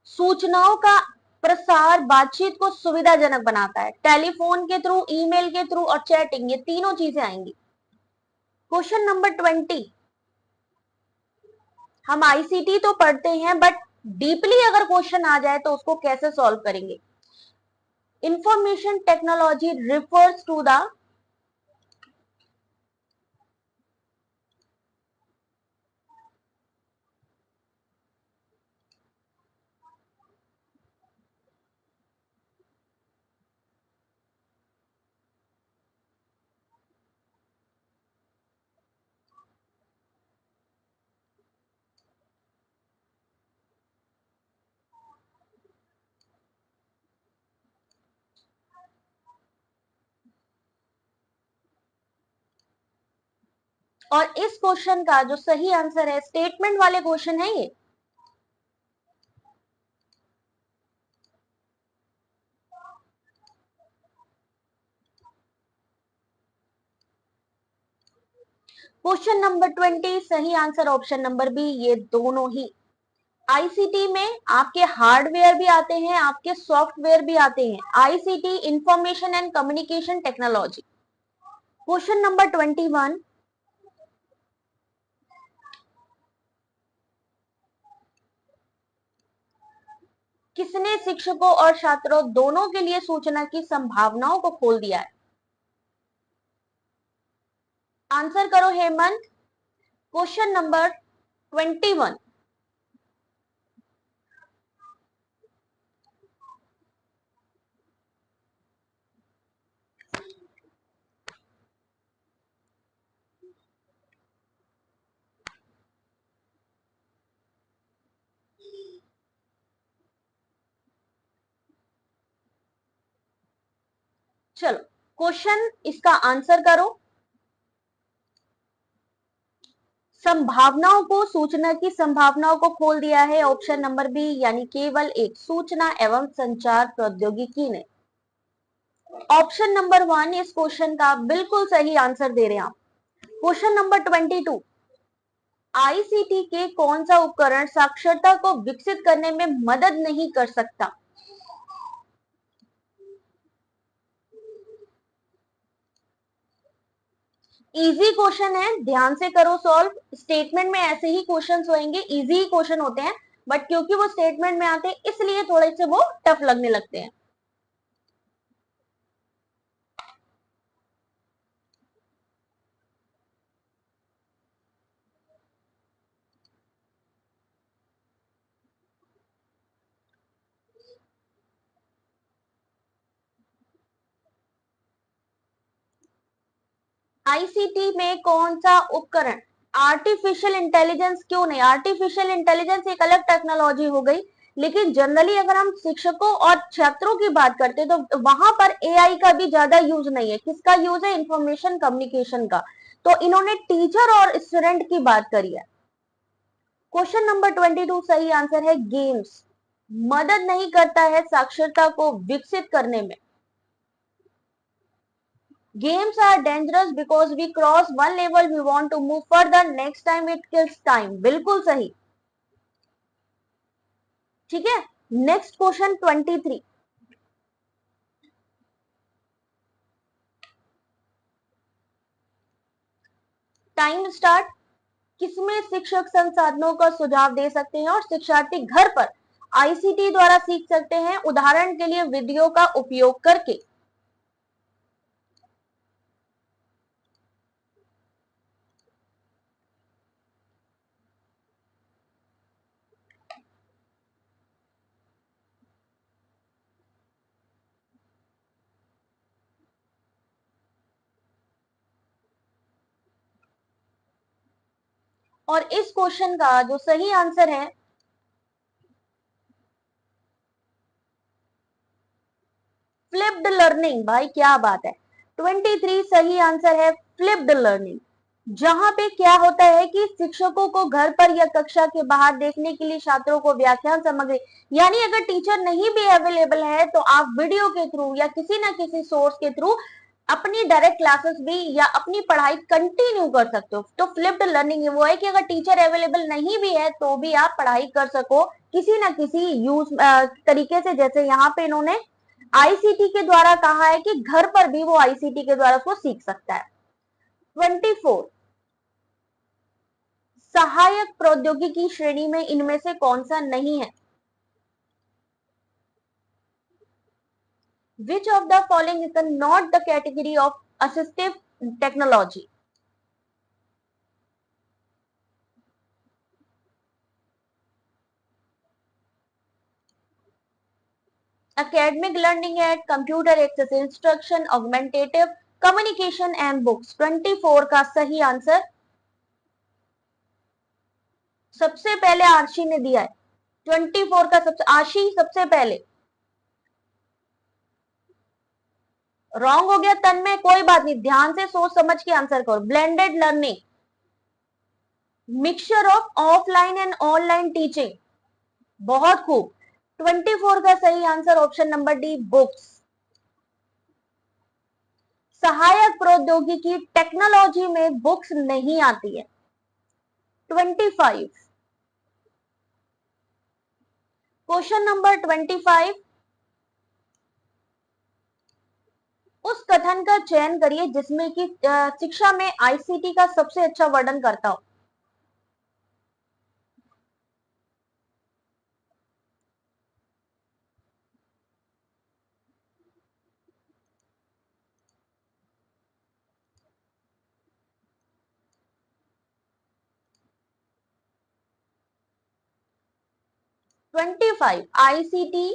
सूचनाओं का प्रसार बातचीत को सुविधाजनक बनाता है। टेलीफोन के थ्रू, ईमेल के थ्रू और चैटिंग, ये तीनों चीजें आएंगी। क्वेश्चन नंबर 20, हम आईसीटी तो पढ़ते हैं बट डीपली अगर क्वेश्चन आ जाए तो उसको कैसे सॉल्व करेंगे? Information technology refers to the, और इस क्वेश्चन का जो सही आंसर है, स्टेटमेंट वाले क्वेश्चन है ये। क्वेश्चन नंबर 20, सही आंसर ऑप्शन नंबर बी, ये दोनों ही। आईसीटी में आपके हार्डवेयर भी आते हैं, आपके सॉफ्टवेयर भी आते हैं। ICT, information and communication technology. Question number 21, किसने शिक्षकों और छात्रों दोनों के लिए सूचना की संभावनाओं को खोल दिया है? आंसर करो हेमंत। क्वेश्चन नंबर 21, चलो क्वेश्चन इसका आंसर करो। संभावनाओं को, सूचना की संभावनाओं को खोल दिया है ऑप्शन नंबर बी, यानी केवल एक सूचना एवं संचार प्रौद्योगिकी ने। ऑप्शन नंबर 1 इस क्वेश्चन का बिल्कुल सही आंसर दे रहे हैं आप। क्वेश्चन नंबर 22, आईसीटी के कौन सा उपकरण साक्षरता को विकसित करने में मदद नहीं कर सकता? इजी क्वेश्चन है, ध्यान से करो सॉल्व। स्टेटमेंट में ऐसे ही क्वेश्चंस होंगे, इजी ही क्वेश्चन होते हैं, बट क्योंकि वो स्टेटमेंट में आते हैं इसलिए थोड़े से वो टफ लगने लगते हैं। आईसीटी में कौन सा उपकरण, आर्टिफिशियल इंटेलिजेंस क्यों नहीं, आर्टिफिशियल इंटेलिजेंस एक अलग टेक्नोलॉजी हो गई, लेकिन जनरली अगर हम शिक्षकों और छात्रों की बात करते हैं तो वहां पर एआई का भी ज्यादा यूज नहीं है। किसका यूज है? इंफॉर्मेशन कम्युनिकेशन का। तो इन्होंने टीचर और स्टूडेंट की बात करी है। क्वेश्चन नंबर 22 सही आंसर है गेम्स। मदद नहीं करता है साक्षरता को विकसित करने में। Games are dangerous because we cross one level, we want to move further, next time it kills time. बिल्कुल सही। ठीक है, नेक्स्ट क्वेश्चन 23। Time start. किसमें शिक्षक संसाधनों का सुझाव दे सकते हैं और शिक्षार्थी घर पर आईसीटी द्वारा सीख सकते हैं, उदाहरण के लिए वीडियो का उपयोग करके। और इस क्वेश्चन का जो सही आंसर है फ्लिप्ड लर्निंग। भाई क्या बात है, 23 सही आंसर है फ्लिप्ड लर्निंग। जहां पे क्या होता है कि शिक्षकों को घर पर या कक्षा के बाहर देखने के लिए छात्रों को व्याख्यान सामग्री, यानी अगर टीचर नहीं भी अवेलेबल है तो आप वीडियो के थ्रू या किसी ना किसी सोर्स के थ्रू अपनी डायरेक्ट क्लासेस भी या अपनी पढ़ाई कंटिन्यू कर सकते हो। तो फ्लिप्ड लर्निंग वो है कि अगर टीचर अवेलेबल नहीं भी है तो भी आप पढ़ाई कर सको किसी ना किसी यूज तरीके से। जैसे यहाँ पे इन्होंने आईसीटी के द्वारा कहा है कि घर पर भी वो आईसीटी के द्वारा उसको सीख सकता है। 24 सहायक प्रौद्योगिकी श्रेणी में इनमें से कौन सा नहीं है? Which of the following is not the category of assistive technology? Academic learning aid, computer access instruction, augmentative communication and books। 24 का सही आंसर सबसे पहले आशी ने दिया है। 24 का सबसे आशी सबसे पहले रॉन्ग हो गया तन में, कोई बात नहीं, ध्यान से सोच समझ के आंसर करो। Blended learning, mixture of offline and online teaching. बहुत खूब। 24 का सही answer option number D books. सहायक प्रौद्योगिकी टेक्नोलॉजी में बुक्स नहीं आती है। 25 क्वेश्चन नंबर 25 उस कथन का चयन करिए जिसमें कि शिक्षा में आईसीटी का सबसे अच्छा वर्णन करता हो। ट्वेंटी फाइव आईसीटी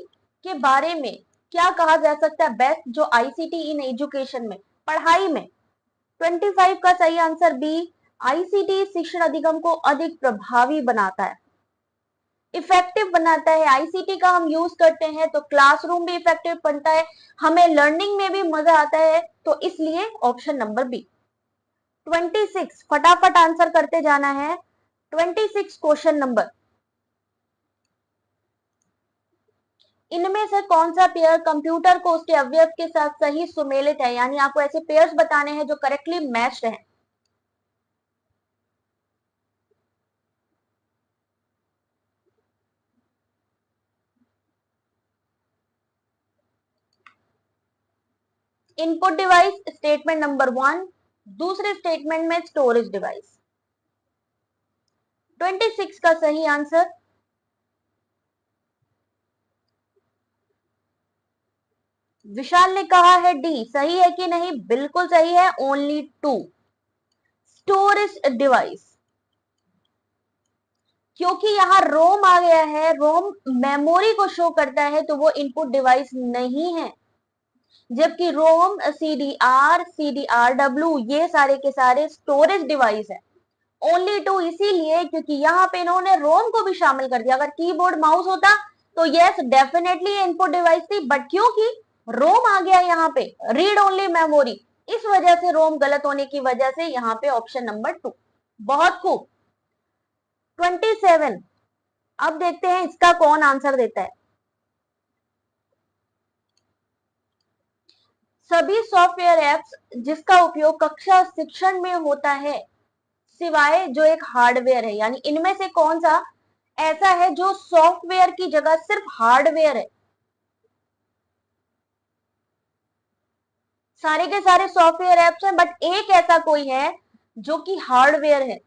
के बारे में क्या कहा जा सकता है बेस्ट जो आईसीटी इन एजुकेशन में, पढ़ाई में। 25 का सही आंसर बी, आईसीटी शिक्षण अधिगम को अधिक प्रभावी बनाता है, इफेक्टिव बनाता है। आईसीटी का हम यूज करते हैं तो क्लासरूम भी इफेक्टिव बनता है, हमें लर्निंग में भी मजा आता है, तो इसलिए ऑप्शन नंबर बी। 26 फटाफट आंसर करते जाना है। 26 क्वेश्चन नंबर, इनमें से कौन सा पेयर कंप्यूटर को उसके अवयव के साथ सही सुमेलित है, यानी आपको ऐसे पेयर्स बताने हैं जो करेक्टली मैच्ड हैं। इनपुट डिवाइस स्टेटमेंट नंबर 1, दूसरे स्टेटमेंट में स्टोरेज डिवाइस। 26 का सही आंसर विशाल ने कहा है डी। सही है कि नहीं? बिल्कुल सही है, ओनली 2 स्टोरेज डिवाइस। क्योंकि यहाँ रोम आ गया है, रोम मेमोरी को शो करता है तो वो इनपुट डिवाइस नहीं है, जबकि रोम CDR CDRW ये सारे के सारे स्टोरेज डिवाइस है। ओनली 2 इसीलिए क्योंकि यहाँ पे इन्होंने रोम को भी शामिल कर दिया। अगर कीबोर्ड माउस होता तो यस डेफिनेटली इनपुट डिवाइस थी, बट क्योंकि रोम आ गया यहाँ पे, रीड ओनली मेमोरी, इस वजह से रोम गलत होने की वजह से यहाँ पे ऑप्शन नंबर 2। बहुत खूब। 27, अब देखते हैं इसका कौन आंसर देता है। सभी सॉफ्टवेयर एप्स जिसका उपयोग कक्षा शिक्षण में होता है सिवाय जो एक हार्डवेयर है, यानी इनमें से कौन सा ऐसा है जो सॉफ्टवेयर की जगह सिर्फ हार्डवेयर है। सारे के सारे सॉफ्टवेयर एप्स हैं, बट एक ऐसा कोई है जो कि हार्डवेयर है।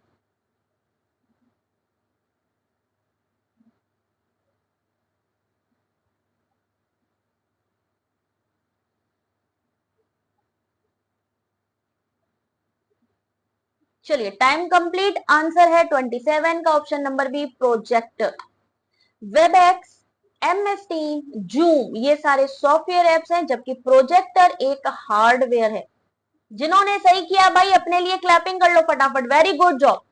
चलिए टाइम कंप्लीट, आंसर है 27 का option number B, projector. WebEx, MS team, Zoom, ये सारे सॉफ्टवेयर एप्स हैं, जबकि प्रोजेक्टर एक हार्डवेयर है। जिन्होंने सही किया भाई अपने लिए क्लैपिंग कर लो फटाफट, वेरी गुड जॉब,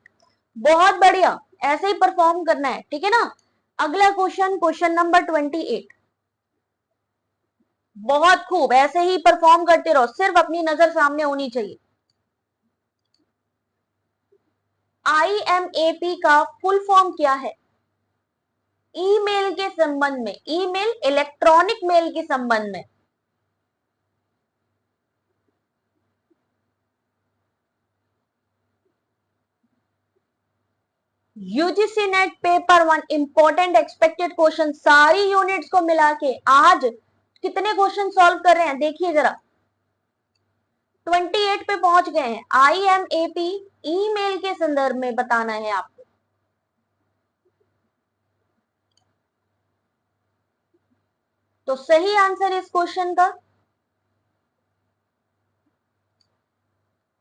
बहुत बढ़िया, ऐसे ही परफॉर्म करना है, ठीक है ना। अगला क्वेश्चन, क्वेश्चन नंबर 28। बहुत खूब, ऐसे ही परफॉर्म करते रहो, सिर्फ अपनी नजर सामने होनी चाहिए। IMAP का फुल फॉर्म क्या है? ईमेल के संबंध में, ईमेल इलेक्ट्रॉनिक मेल के संबंध में। UGC net paper 1 important expected question, सारी यूनिट्स को मिला के आज कितने क्वेश्चन सॉल्व कर रहे हैं देखिए जरा। 28 पे पहुंच गए हैं। IMAP ईमेल के संदर्भ में बताना है आपको। तो सही आंसर इस क्वेश्चन का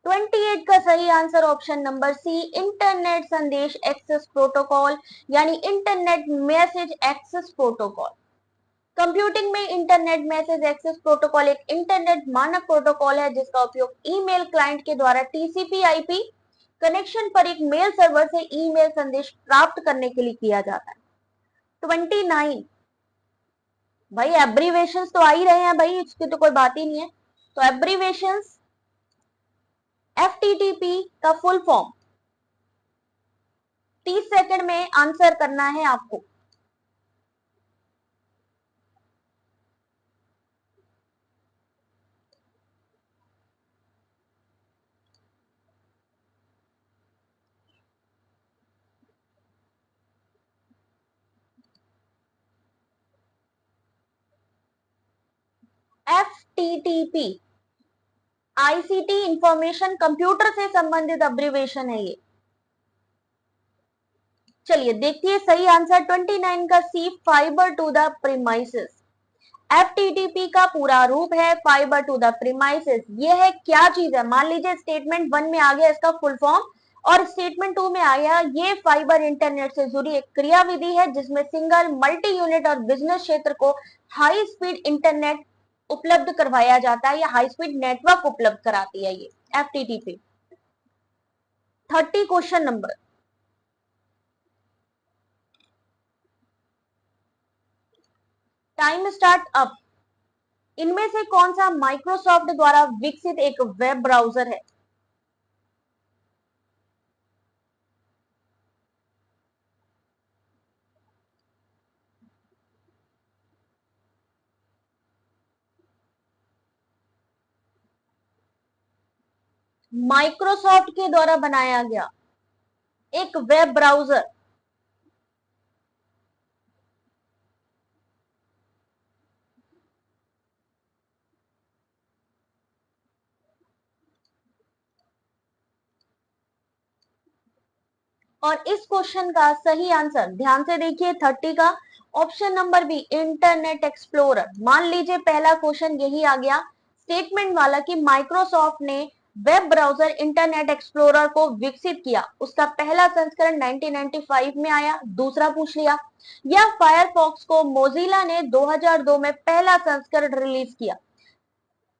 28 का सही answer option number C, internet संदेश एक्सेस प्रोटोकॉल, यानी internet message access protocol. Computing में इंटरनेट मैसेज एक्सेस प्रोटोकॉल एक इंटरनेट मानक प्रोटोकॉल है जिसका उपयोग ईमेल क्लाइंट के द्वारा TCP/IP कनेक्शन पर एक मेल सर्वर से ईमेल संदेश प्राप्त करने के लिए किया जाता है। 29, भाई एब्रीवेशंस तो आ ही रहे हैं भाई, इसकी तो कोई बात ही नहीं है। तो एब्रीवेशंस, FTTP का फुल फॉर्म 30 सेकंड में आंसर करना है आपको। FTTP ICT इंफॉर्मेशन कंप्यूटर से संबंधित अब्रिवेशन है ये। चलिए देखिए सही आंसर 29 का C, fibre to the premises. FTTP का पूरा रूप है फाइबर टू द प्रीमाइसेस। ये है क्या चीज है, मान लीजिए स्टेटमेंट 1 में आ गया इसका फुल फॉर्म और स्टेटमेंट 2 में आया, ये फाइबर इंटरनेट से जुड़ी एक क्रियाविधि है जिसमें सिंगल, मल्टी यूनिट और बिजनेस क्षेत्र को हाई स्पीड इंटरनेट उपलब्ध करवाया जाता है या हाई स्पीड नेटवर्क उपलब्ध कराती है ये FTTP। 30 question number, time start up. इनमें से कौन सा माइक्रोसॉफ्ट द्वारा विकसित एक वेब ब्राउजर है? माइक्रोसॉफ्ट के द्वारा बनाया गया एक वेब ब्राउजर। और इस क्वेश्चन का सही आंसर ध्यान से देखिए 30 का option number B, Internet Explorer. मान लीजिए पहला क्वेश्चन यही आ गया स्टेटमेंट वाला कि माइक्रोसॉफ्ट ने वेब ब्राउजर इंटरनेट एक्सप्लोरर को विकसित किया, उसका पहला संस्करण 1995 में आया, दूसरा पूछ लिया, या फायरफॉक्स को मोजिला ने 2002 में पहला संस्करण रिलीज किया।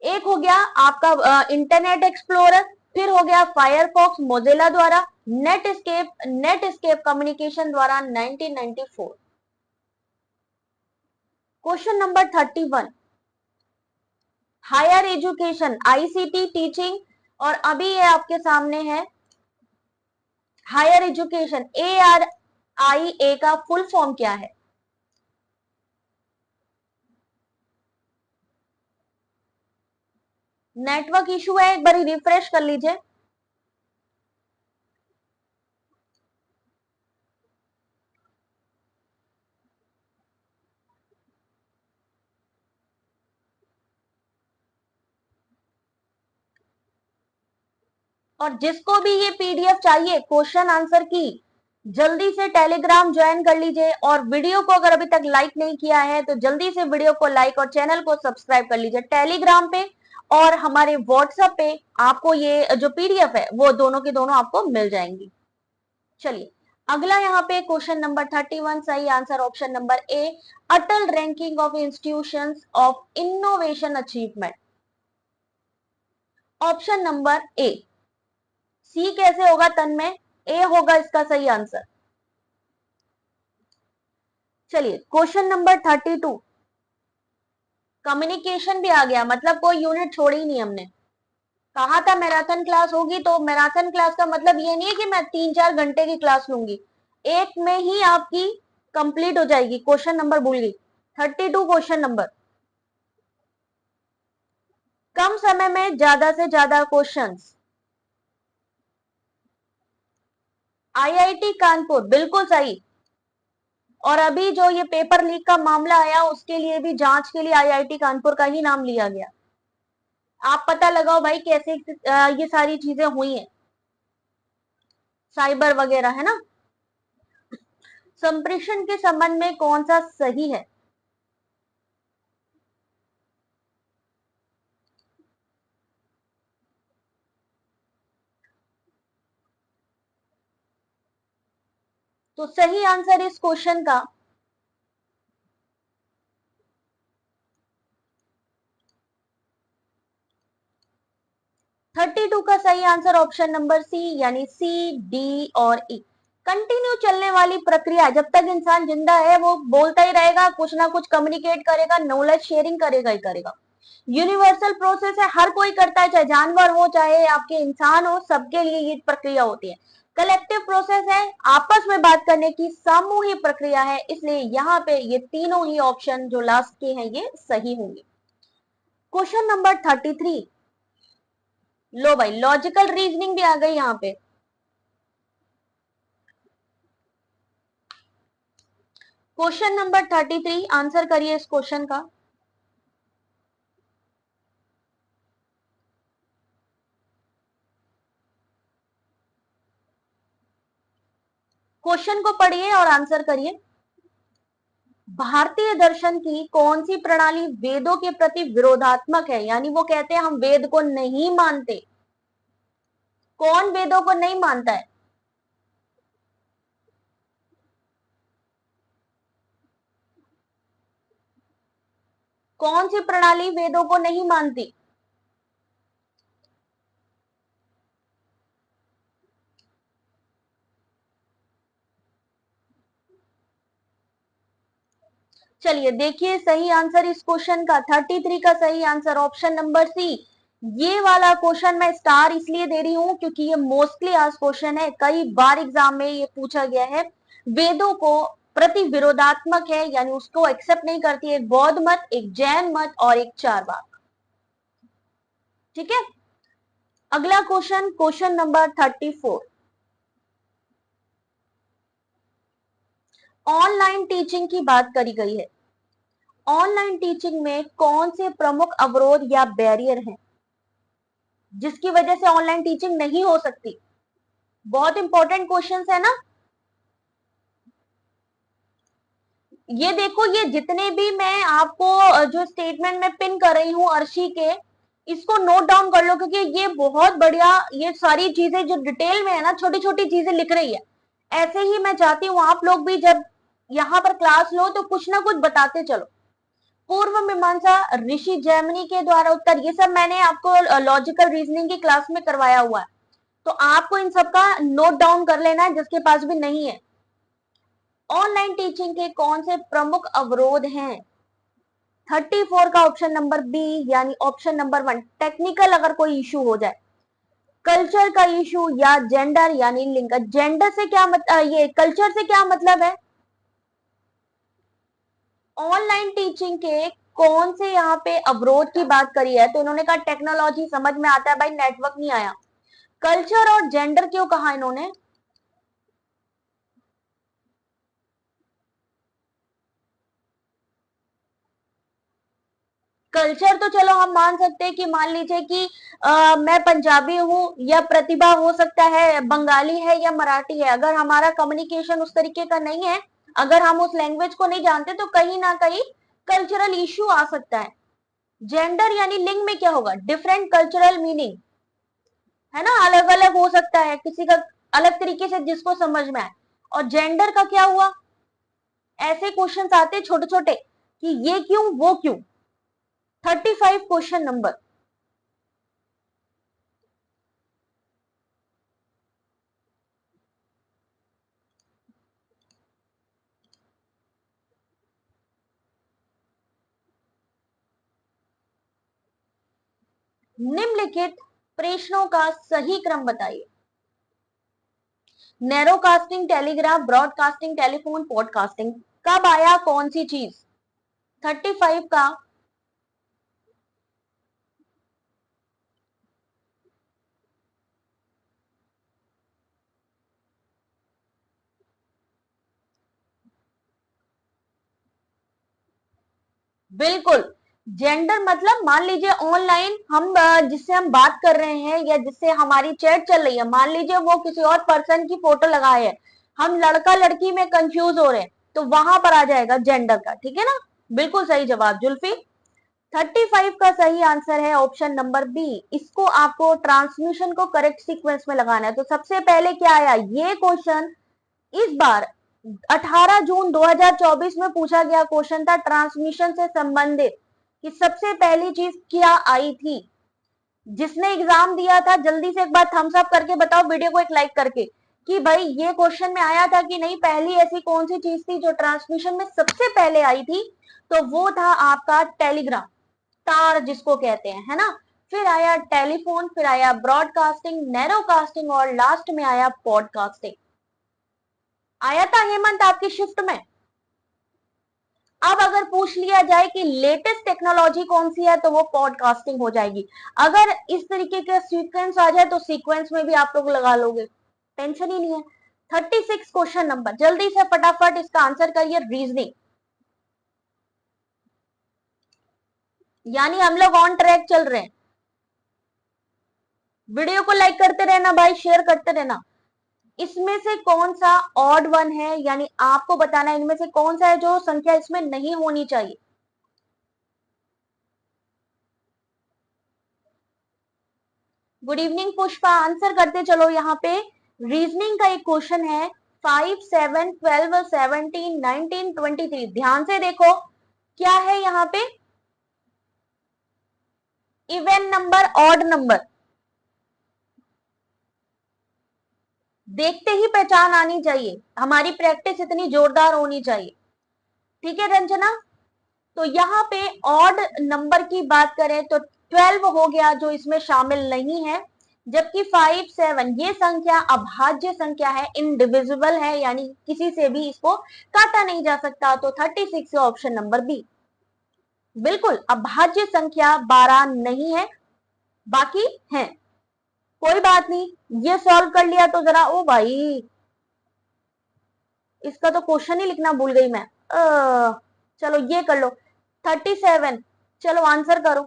एक हो गया आपका इंटरनेट एक्सप्लोरर, फिर हो गया फायरफॉक्स मोजिला द्वारा, नेट एस्केप कम्युनिकेशन द्वारा 1994। Question number 31, higher education ICT teaching, और अभी ये आपके सामने है हायर एजुकेशन, ARIA का फुल फॉर्म क्या है? नेटवर्क इशू है, एक बार रिफ्रेश कर लीजिए। और जिसको भी ये पीडीएफ चाहिए क्वेश्चन आंसर की, जल्दी से टेलीग्राम ज्वाइन कर लीजिए, और वीडियो को अगर अभी तक लाइक नहीं किया है तो जल्दी से वीडियो को लाइक और चैनल को सब्सक्राइब कर लीजिए। टेलीग्राम पे और हमारे व्हाट्सएप पे आपको ये जो पीडीएफ है वो दोनों की दोनों आपको मिल जाएंगी। चलिए अगला यहाँ पे क्वेश्चन नंबर 31, सही answer option number A, Atal ranking of institutions of innovation achievement, option number A. C कैसे होगा तन में, ए होगा इसका सही आंसर। चलिए क्वेश्चन नंबर 32, कम्युनिकेशन भी आ गया, मतलब कोई यूनिट छोड़ी ही नहीं हमने। कहा था मैराथन क्लास होगी, तो मैराथन क्लास का मतलब ये नहीं है कि मैं 3-4 घंटे की क्लास लूंगी, एक में ही आपकी कंप्लीट हो जाएगी। क्वेश्चन नंबर भूल गई, 32 क्वेश्चन नंबर। कम समय में ज्यादा से ज्यादा क्वेश्चंस, आईआईटी कानपुर बिल्कुल सही। और अभी जो ये पेपर लीक का मामला आया उसके लिए भी जांच के लिए आईआईटी कानपुर का ही नाम लिया गया। आप पता लगाओ भाई कैसे ये सारी चीजें हुई हैं, साइबर वगैरह, है ना। संप्रेषण के संबंध में कौन सा सही है? तो सही आंसर इस क्वेश्चन का थर्टी टू का सही आंसर ऑप्शन नंबर सी, यानी सी, डी और ई। कंटिन्यू चलने वाली प्रक्रिया, जब तक इंसान जिंदा है वो बोलता ही रहेगा, कुछ ना कुछ कम्युनिकेट करेगा, नॉलेज शेयरिंग करेगा ही करेगा। यूनिवर्सल प्रोसेस है, हर कोई करता है, चाहे जानवर हो चाहे आपके इंसान हो, सबके लिए ये प्रक्रिया होती है। कलेक्टिव प्रोसेस है, आपस में बात करने की सामूहिक प्रक्रिया है, इसलिए यहाँ पे ये तीनों ही ऑप्शन जो लास्ट के हैं ये सही होंगे। क्वेश्चन नंबर 33, लो भाई लॉजिकल रीजनिंग भी आ गई यहाँ पे। क्वेश्चन नंबर 33, आंसर करिए इस क्वेश्चन का। क्वेश्चन को पढ़िए और आंसर करिए। भारतीय दर्शन की कौन सी प्रणाली वेदों के प्रति विरोधात्मक है, यानी वो कहते हैं हम वेद को नहीं मानते। कौन वेदों को नहीं मानता है? कौन सी प्रणाली वेदों को नहीं मानती? चलिए देखिए सही आंसर इस क्वेश्चन का 33 का सही आंसर ऑप्शन नंबर सी। ये वाला क्वेश्चन मैं स्टार इसलिए दे रही हूं क्योंकि ये मोस्टली आज क्वेश्चन है, कई बार एग्जाम में ये पूछा गया है। वेदों को प्रति विरोधात्मक है, यानी उसको एक्सेप्ट नहीं करती, एक बौद्ध मत, एक जैन मत और एक चारवाक। ठीक है, अगला question, question number 34, online teaching की बात करी गई है। ऑनलाइन टीचिंग में कौन से प्रमुख अवरोध या बैरियर हैं जिसकी वजह से ऑनलाइन टीचिंग नहीं हो सकती? बहुत इंपॉर्टेंट क्वेश्चंस है ना। ये देखो, ये जितने भी मैं आपको जो स्टेटमेंट में पिन कर रही हूं अर्शी के, इसको नोट डाउन कर लो क्योंकि ये बहुत बढ़िया, ये सारी चीजें जो डिटेल में है ना, छोटी छोटी चीजें लिख रही है। ऐसे ही मैं चाहती हूँ आप लोग भी जब यहाँ पर क्लास लो तो कुछ ना कुछ बताते चलो। पूर्व मीमांसा, ऋषि जैमिनी के द्वारा उत्तर, ये सब मैंने आपको लॉजिकल रीजनिंग की क्लास में करवाया हुआ है, तो आपको इन सब का नोट डाउन कर लेना है जिसके पास भी नहीं है। ऑनलाइन टीचिंग के कौन से प्रमुख अवरोध हैं? 34 का ऑप्शन नंबर बी यानी ऑप्शन नंबर 1, टेक्निकल अगर कोई इशू हो जाए, कल्चर का इशू या जेंडर यानी लिंग का। जेंडर से क्या ये कल्चर से क्या मतलब है? ऑनलाइन टीचिंग के कौन से यहाँ पे अवरोध की बात करी है? तो इन्होंने कहा टेक्नोलॉजी, समझ में आता है भाई, नेटवर्क नहीं आया। कल्चर और जेंडर क्यों कहा इन्होंने? कल्चर तो चलो हम मान सकते हैं कि मान लीजिए कि मैं पंजाबी हूँ या प्रतिभा हो सकता है बंगाली है या मराठी है। अगर हमारा कम्युनिकेशन उस तरीके का नहीं है, अगर हम उस लैंग्वेज को नहीं जानते, तो कहीं ना कहीं कल्चरल इश्यू आ सकता है। जेंडर यानी लिंग में क्या होगा? डिफरेंट कल्चरल मीनिंग, है ना, अलग अलग हो सकता है, किसी का अलग तरीके से जिसको समझ में आए। और जेंडर का क्या हुआ? ऐसे क्वेश्चन आते छोटे छोटे कि ये क्यों वो क्यों। 35 क्वेश्चन नंबर। निम्नलिखित प्रश्नों का सही क्रम बताइए। नैरोकास्टिंग, टेलीग्राफ, ब्रॉडकास्टिंग, टेलीफोन, पॉडकास्टिंग। कब आया कौन सी चीज? 35 का बिल्कुल। जेंडर मतलब मान लीजिए ऑनलाइन हम जिससे हम बात कर रहे हैं या जिससे हमारी चैट चल रही है, मान लीजिए वो किसी और पर्सन की फोटो लगाए है, हम लड़का लड़की में कंफ्यूज हो रहे हैं, तो वहां पर आ जाएगा जेंडर का। ठीक है ना? बिल्कुल सही जवाब जुल्फी। 35 का सही आंसर है ऑप्शन नंबर बी। इसको आपको ट्रांसमिशन को करेक्ट सीक्वेंस में लगाना है। तो सबसे पहले क्या आया? ये क्वेश्चन इस बार 18 जून 2024 में पूछा गया क्वेश्चन था, ट्रांसमिशन से संबंधित, कि सबसे पहली चीज क्या आई थी। जिसने एग्जाम दिया था जल्दी से एक बार थम्स अप करके बताओ, वीडियो को एक लाइक करके, कि भाई ये क्वेश्चन में आया था कि नहीं, पहली ऐसी कौन सी चीज थी जो ट्रांसमिशन में सबसे पहले आई थी? तो वो था आपका टेलीग्राम, तार जिसको कहते हैं, है ना। फिर आया टेलीफोन, फिर आया ब्रॉडकास्टिंग, नैरोकास्टिंग और लास्ट में आया पॉडकास्टिंग। आया था हेमंत आपकी शिफ्ट में? अब अगर पूछ लिया जाए कि लेटेस्ट टेक्नोलॉजी कौन सी है, तो वो पॉडकास्टिंग हो जाएगी। अगर इस तरीके का सीक्वेंस आ जाए तो सीक्वेंस में भी आप लोग लगा लोगे, टेंशन ही नहीं है। 36 क्वेश्चन नंबर, जल्दी से फटाफट इसका आंसर करिए। रीजनिंग, यानी हम लोग ऑन ट्रैक चल रहे हैं। वीडियो को लाइक करते रहना भाई, शेयर करते रहना। इसमें से कौन सा ऑड वन है, यानी आपको बताना है इनमें से कौन सा है जो संख्या इसमें नहीं होनी चाहिए। गुड इवनिंग पुष्पा, आंसर करते चलो। यहाँ पे रीजनिंग का एक क्वेश्चन है, 5, 7, 12, 17, 19, 23। ध्यान से देखो क्या है यहाँ पे, इवन नंबर, ऑड नंबर। देखते ही पहचान आनी चाहिए, हमारी प्रैक्टिस इतनी जोरदार होनी चाहिए। ठीक है रंजना? तो यहाँ पे ऑड नंबर की बात करें तो 12 हो गया जो इसमें शामिल नहीं है, जबकि 5, 7 ये संख्या अभाज्य संख्या है, इनडिविजिबल है, यानी किसी से भी इसको काटा नहीं जा सकता। तो 36 ऑप्शन नंबर बी। बिल्कुल अभाज्य संख्या 12 नहीं है, बाकी है। कोई बात नहीं, ये सॉल्व कर लिया तो जरा, ओ भाई इसका तो क्वेश्चन ही लिखना भूल गई मैं। चलो ये कर लो। 37, चलो आंसर करो।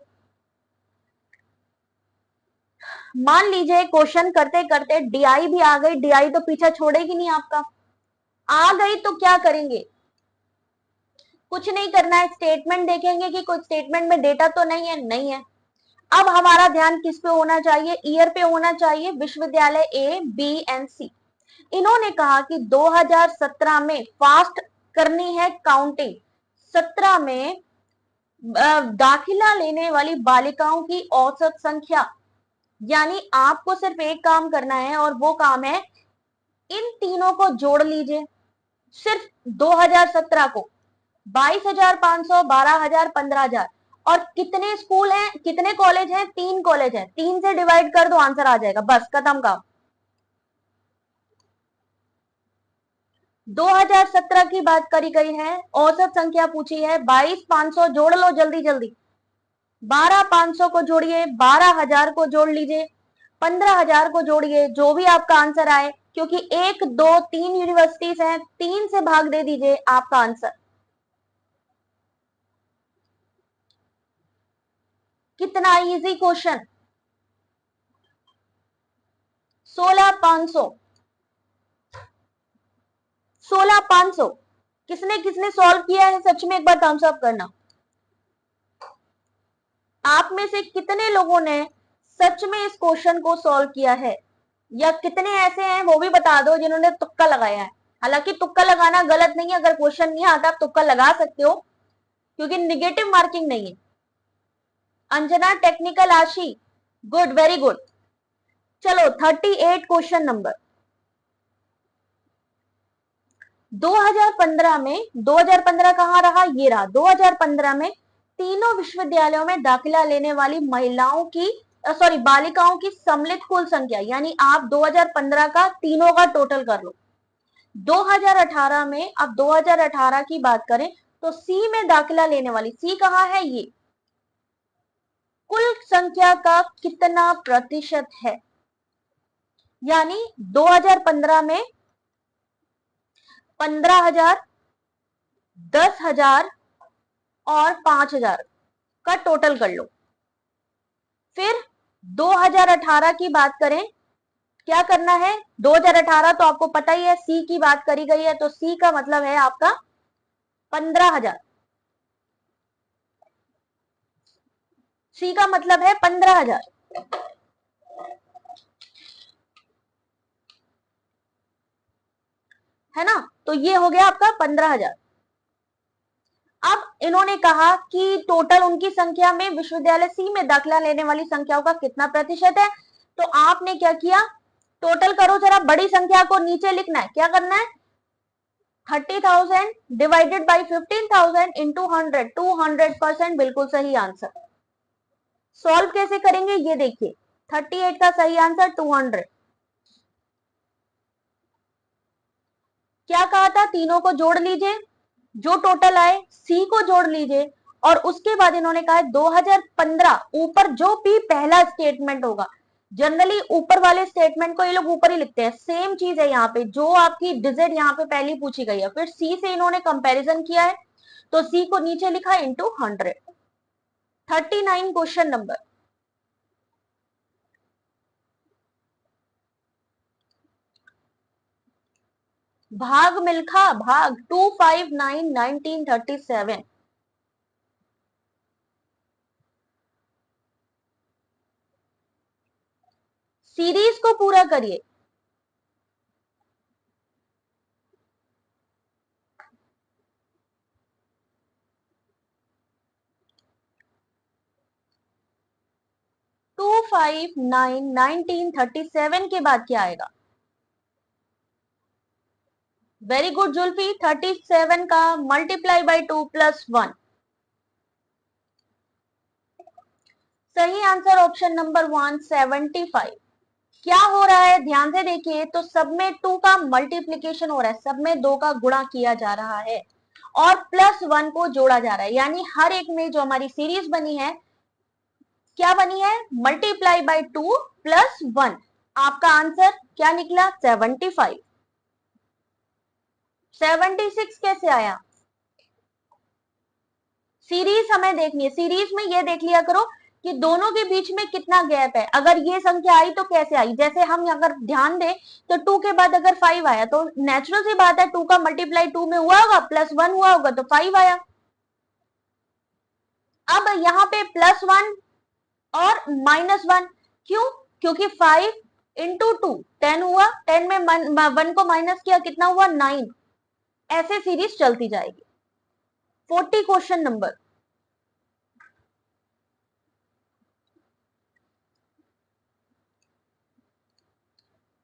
मान लीजिए क्वेश्चन करते करते डीआई भी आ गई, डीआई तो पीछा छोड़ेगी नहीं आपका। आ गई तो क्या करेंगे? कुछ नहीं करना है, स्टेटमेंट देखेंगे कि कोई स्टेटमेंट में डेटा तो नहीं है, नहीं है। अब हमारा ध्यान किस पे होना चाहिए? ईयर पे होना चाहिए, विश्वविद्यालय ए, बी एंड सी। इन्होंने कहा कि 2017 में फास्ट करनी है काउंटिंग। 17 में दाखिला लेने वाली बालिकाओं की औसत संख्या, यानी आपको सिर्फ एक काम करना है और वो काम है इन तीनों को जोड़ लीजिए, सिर्फ 2017 को। 22,500, 12,000, 15,000। और कितने स्कूल हैं, कितने कॉलेज हैं? 3 कॉलेज हैं। 3 से डिवाइड कर दो, आंसर आ जाएगा, बस खत्म काम। 2017 की बात करी गई है, औसत संख्या पूछी है। 22,500 जोड़ लो जल्दी जल्दी। 12,500 को जोड़िए, 12,000 को जोड़ लीजिए, 15,000 को जोड़िए, जो भी आपका आंसर आए, क्योंकि 1, 2, 3 यूनिवर्सिटीज हैं, 3 से भाग दे दीजिए, आपका आंसर। कितना इजी क्वेश्चन। 16,500, 16,500। किसने किसने सॉल्व किया है सच में एक बार थम्स अप करना। आप में से कितने लोगों ने सच में इस क्वेश्चन को सॉल्व किया है, या कितने ऐसे हैं वो भी बता दो जिन्होंने तुक्का लगाया है। हालांकि तुक्का लगाना गलत नहीं है, अगर क्वेश्चन नहीं आता आप तुक्का लगा सकते हो, क्योंकि निगेटिव मार्किंग नहीं है। अंजना टेक्निकल आशी, गुड, वेरी गुड। चलो 38 क्वेश्चन नंबर। 2015 में, 2015 कहां रहा, ये रहा। 2015 में तीनों विश्वविद्यालयों में दाखिला लेने वाली महिलाओं की, सॉरी, बालिकाओं की सम्मिलित कुल संख्या, यानी आप 2015 का तीनों का टोटल कर लो। 2018 में, अब 2018 की बात करें तो सी में दाखिला लेने वाली, सी कहां है, ये कुल संख्या का कितना प्रतिशत है, यानी 2015 में 15,000, 10,000 और 5,000 का टोटल कर लो। फिर 2018 की बात करें, क्या करना है, 2018 तो आपको पता ही है, सी की बात करी गई है, तो सी का मतलब है आपका 15,000। सी का मतलब है 15,000, है ना। तो ये हो गया आपका 15,000। अब इन्होंने कहा कि टोटल उनकी संख्या में विश्वविद्यालय सी में दाखिला लेने वाली संख्याओं का कितना प्रतिशत है। तो आपने क्या किया, टोटल करो जरा, बड़ी संख्या को नीचे लिखना है, क्या करना है, 30,000 डिवाइडेड बाई 15,000 इंटू 100, 200%, बिल्कुल सही आंसर। सॉल्व कैसे करेंगे ये देखिए, 38 का सही आंसर 200। क्या कहा था, तीनों को जोड़ लीजिए, जो टोटल आए, सी को जोड़ लीजिए, और उसके बाद इन्होंने कहा 2015, ऊपर जो भी पहला स्टेटमेंट होगा, जनरली ऊपर वाले स्टेटमेंट को ये लोग ऊपर ही लिखते हैं, सेम चीज है यहाँ पे, जो आपकी डिजिट यहाँ पे पहली पूछी गई है, फिर सी से इन्होंने कंपैरिजन किया है, तो सी को नीचे लिखा इंटू 100। 39 question number. भाग मिल्खा भाग, 259 1937। सीरीज को पूरा करिए। टू फाइव नाइन 1937 के बाद क्या आएगा, वेरी गुड जुल्फी, 37 का मल्टीप्लाई बाई 2 प्लस 1। सही आंसर ऑप्शन नंबर 175। क्या हो रहा है ध्यान से देखिए, तो सब में 2 का मल्टीप्लीकेशन हो रहा है, सब में 2 का गुणा किया जा रहा है, और प्लस 1 को जोड़ा जा रहा है, यानी हर एक में जो हमारी सीरीज बनी है, क्या बनी है, मल्टीप्लाई बाई 2 प्लस 1। आपका आंसर क्या निकला, 75। 76 कैसे आया, सीरीज हमें देखनी है, सीरीज में ये देख लिया करो कि दोनों के बीच में कितना गैप है, अगर ये संख्या आई तो कैसे आई, जैसे हम अगर ध्यान दें तो 2 के बाद अगर 5 आया तो नेचुरल सी बात है, 2 का मल्टीप्लाई 2 में हुआ होगा, प्लस 1 हुआ होगा, तो 5 आया। अब यहाँ पे प्लस 1 और माइनस 1, क्यों, क्योंकि 5 इंटू 2 10 हुआ, 10 में 1 को माइनस किया, कितना हुआ, 9। ऐसे सीरीज चलती जाएगी। 40 क्वेश्चन नंबर।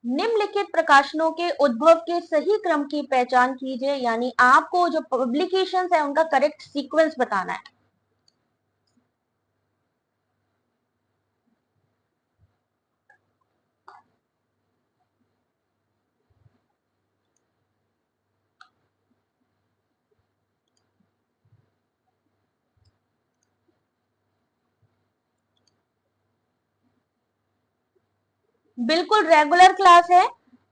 निम्नलिखित प्रकाशनों के उद्भव के सही क्रम की पहचान कीजिए, यानी आपको जो पब्लिकेशंस है उनका करेक्ट सीक्वेंस बताना है। बिल्कुल रेगुलर क्लास है,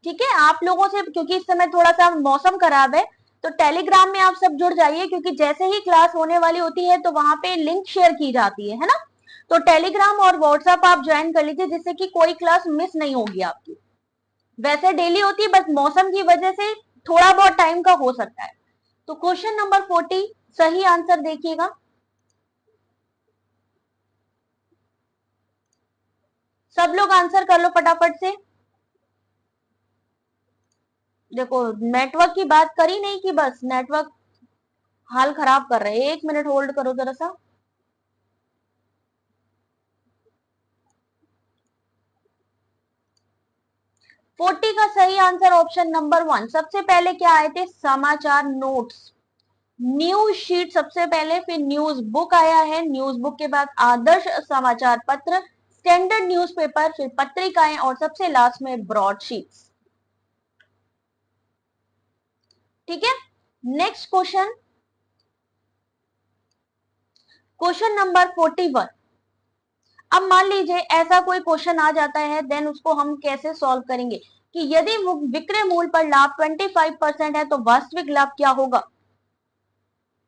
ठीक है। आप लोगों से, क्योंकि इस समय थोड़ा सा मौसम खराब है, तो टेलीग्राम में आप सब जुड़ जाइए, क्योंकि जैसे ही क्लास होने वाली होती है तो वहां पे लिंक शेयर की जाती है ना। तो टेलीग्राम और व्हाट्सएप आप ज्वाइन कर लीजिए, जिससे कि कोई क्लास मिस नहीं होगी आपकी। वैसे डेली होती है, बस मौसम की वजह से थोड़ा बहुत टाइम का हो सकता है। तो क्वेश्चन नंबर 40 सही आंसर देखिएगा। सब लोग आंसर कर लो फटाफट से। देखो, नेटवर्क की बात करी नहीं कि बस नेटवर्क हाल खराब कर रहे हैं। 1 मिनट होल्ड करो जरा सा। फोर्टी का सही आंसर ऑप्शन नंबर 1। सबसे पहले क्या आए थे? समाचार नोट्स, न्यूज शीट सबसे पहले, फिर न्यूज बुक आया है, न्यूज बुक के बाद आदर्श समाचार पत्र, स्टैंडर्ड न्यूज़पेपर, फिर पत्रिकाएं और सबसे लास्ट में ब्रॉडशीट्स। ठीक है। Next question, question number 41। अब मान लीजिए ऐसा कोई क्वेश्चन आ जाता है, देन उसको हम कैसे सॉल्व करेंगे कि यदि विक्रय मूल्य पर लाभ 25% है तो वास्तविक लाभ क्या होगा।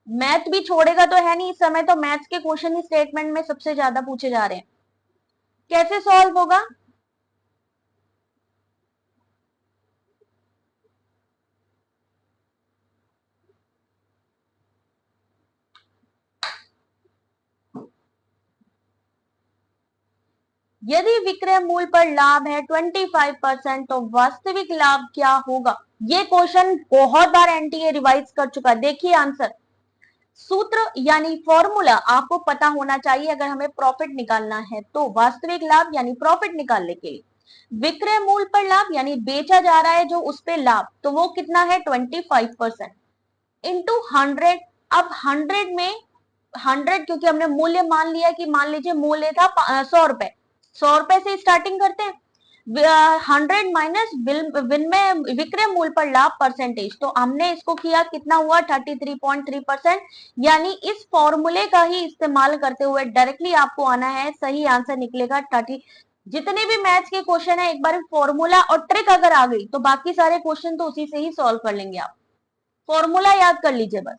मैथ भी छोड़ेगा तो है नहीं, इस समय तो मैथ्स के क्वेश्चन ही स्टेटमेंट में सबसे ज्यादा पूछे जा रहे हैं। कैसे सॉल्व होगा? यदि विक्रय मूल्य पर लाभ है 25% तो वास्तविक लाभ क्या होगा। ये क्वेश्चन बहुत बार एनटीए रिवाइज कर चुका। देखिए आंसर, सूत्र यानी फॉर्मूला आपको पता होना चाहिए अगर हमें प्रॉफिट निकालना है तो। वास्तविक लाभ यानी प्रॉफिट निकालने के लिए विक्रय मूल्य पर लाभ यानी बेचा जा रहा है जो उस पे लाभ, तो वो कितना है 25% इंटू 100। अब 100 में 100, क्योंकि हमने मूल्य मान लिया कि मान लीजिए मूल्य था 100 रुपए, 100 रुपए से स्टार्टिंग करते हैं। 100 माइनस विनिमय विक्रय मूल्य पर लाभ परसेंटेज, तो हमने इसको किया, कितना हुआ 33.3%। यानी इस फॉर्मूले का ही इस्तेमाल करते हुए डायरेक्टली आपको आना है, सही आंसर निकलेगा 30। जितने भी मैथ्स के क्वेश्चन है, एक बार फॉर्मूला और ट्रिक अगर आ गई तो बाकी सारे क्वेश्चन तो उसी से ही सॉल्व कर लेंगे आप। फॉर्मूला याद कर लीजिए बस,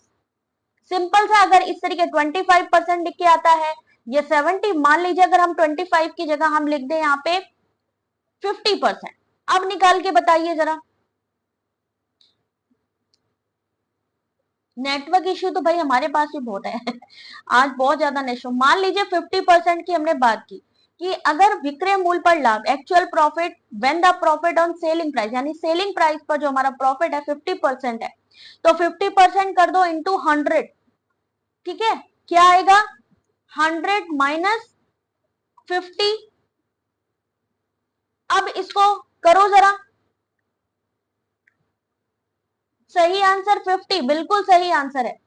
सिंपल सा। अगर इस तरीके 25% लिख के आता है या 70, मान लीजिए अगर हम 25 की जगह हम लिख दें यहाँ पे 50%। अब निकाल के बताइए जरा। नेटवर्क इश्यू तो भाई हमारे पास भी बहुत है आज बहुत ज्यादा नेशो। मान लीजिए 50% की हमने बात की कि अगर विक्रय मूल्य पर लाभ, actual profit when the profit on selling price, यानी सेलिंग प्राइस पर जो हमारा प्रॉफिट है 50% है, तो 50% कर दो इंटू 100। ठीक है, क्या आएगा 100 माइनस 50। अब इसको करो जरा। सही आंसर 50, बिल्कुल सही आंसर है।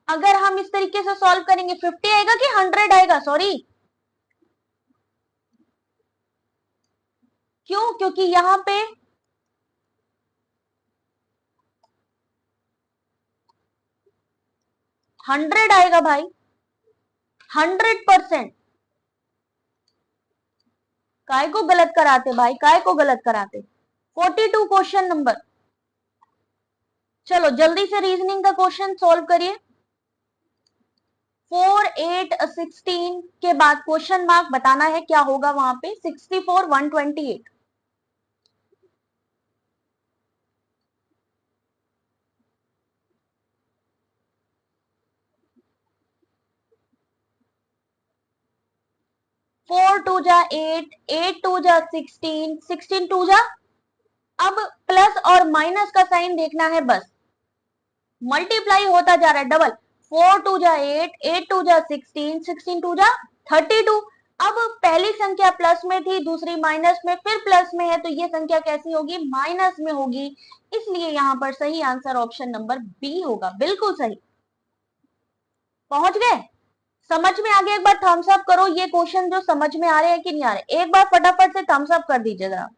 अगर हम इस तरीके से सॉल्व करेंगे 50 आएगा कि 100 आएगा, सॉरी। क्यों? क्योंकि यहां पे 100 आएगा भाई, 100%। काय को गलत कराते भाई, काय को गलत कराते। 42 क्वेश्चन नंबर। चलो जल्दी से रीजनिंग का क्वेश्चन सॉल्व करिए। 4 8 16 के बाद क्वेश्चन मार्क बताना है क्या होगा वहां पे। 64 128। 4 टू जा 8, 8 टू जा 16, 16 टू जा, अब प्लस और माइनस का साइन देखना है बस। मल्टीप्लाई होता जा रहा है डबल। 4 टू जा 8, 8 टू जा 16, 16 टू जा 32। अब पहली पहली संख्या प्लस में थी, दूसरी माइनस में, फिर प्लस में है, तो ये संख्या कैसी होगी? माइनस में होगी। इसलिए यहाँ पर सही आंसर ऑप्शन नंबर बी होगा। बिल्कुल सही। पहुंच गए? समझ में आ गया? एक बार थम्स अप करो, ये क्वेश्चन जो समझ में आ रहे हैं कि नहीं आ रहे, एक बार फटाफट से थम्स अप कर दीजिए जरा।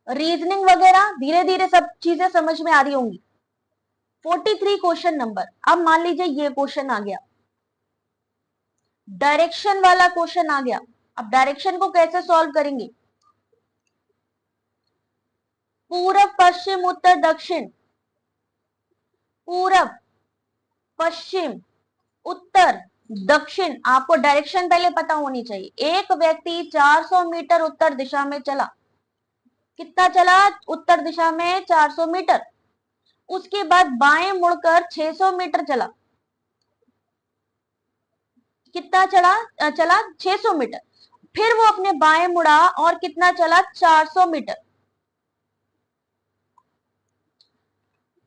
रीजनिंग वगैरह धीरे धीरे सब चीजें समझ में आ रही होंगी। 43 क्वेश्चन नंबर। अब मान लीजिए ये क्वेश्चन आ गया, डायरेक्शन वाला क्वेश्चन आ गया। अब डायरेक्शन को कैसे सॉल्व करेंगे? पूरब, पश्चिम, उत्तर, दक्षिण, पूरब, पश्चिम, उत्तर, दक्षिण। आपको डायरेक्शन पहले पता होनी चाहिए। एक व्यक्ति 400 मीटर उत्तर दिशा में चला। कितना चला? उत्तर दिशा में 400 मीटर। उसके बाद बाएं मुड़कर 600 मीटर चला। कितना चला 600 मीटर। फिर वो अपने बाएं मुड़ा और कितना चला? 400 मीटर।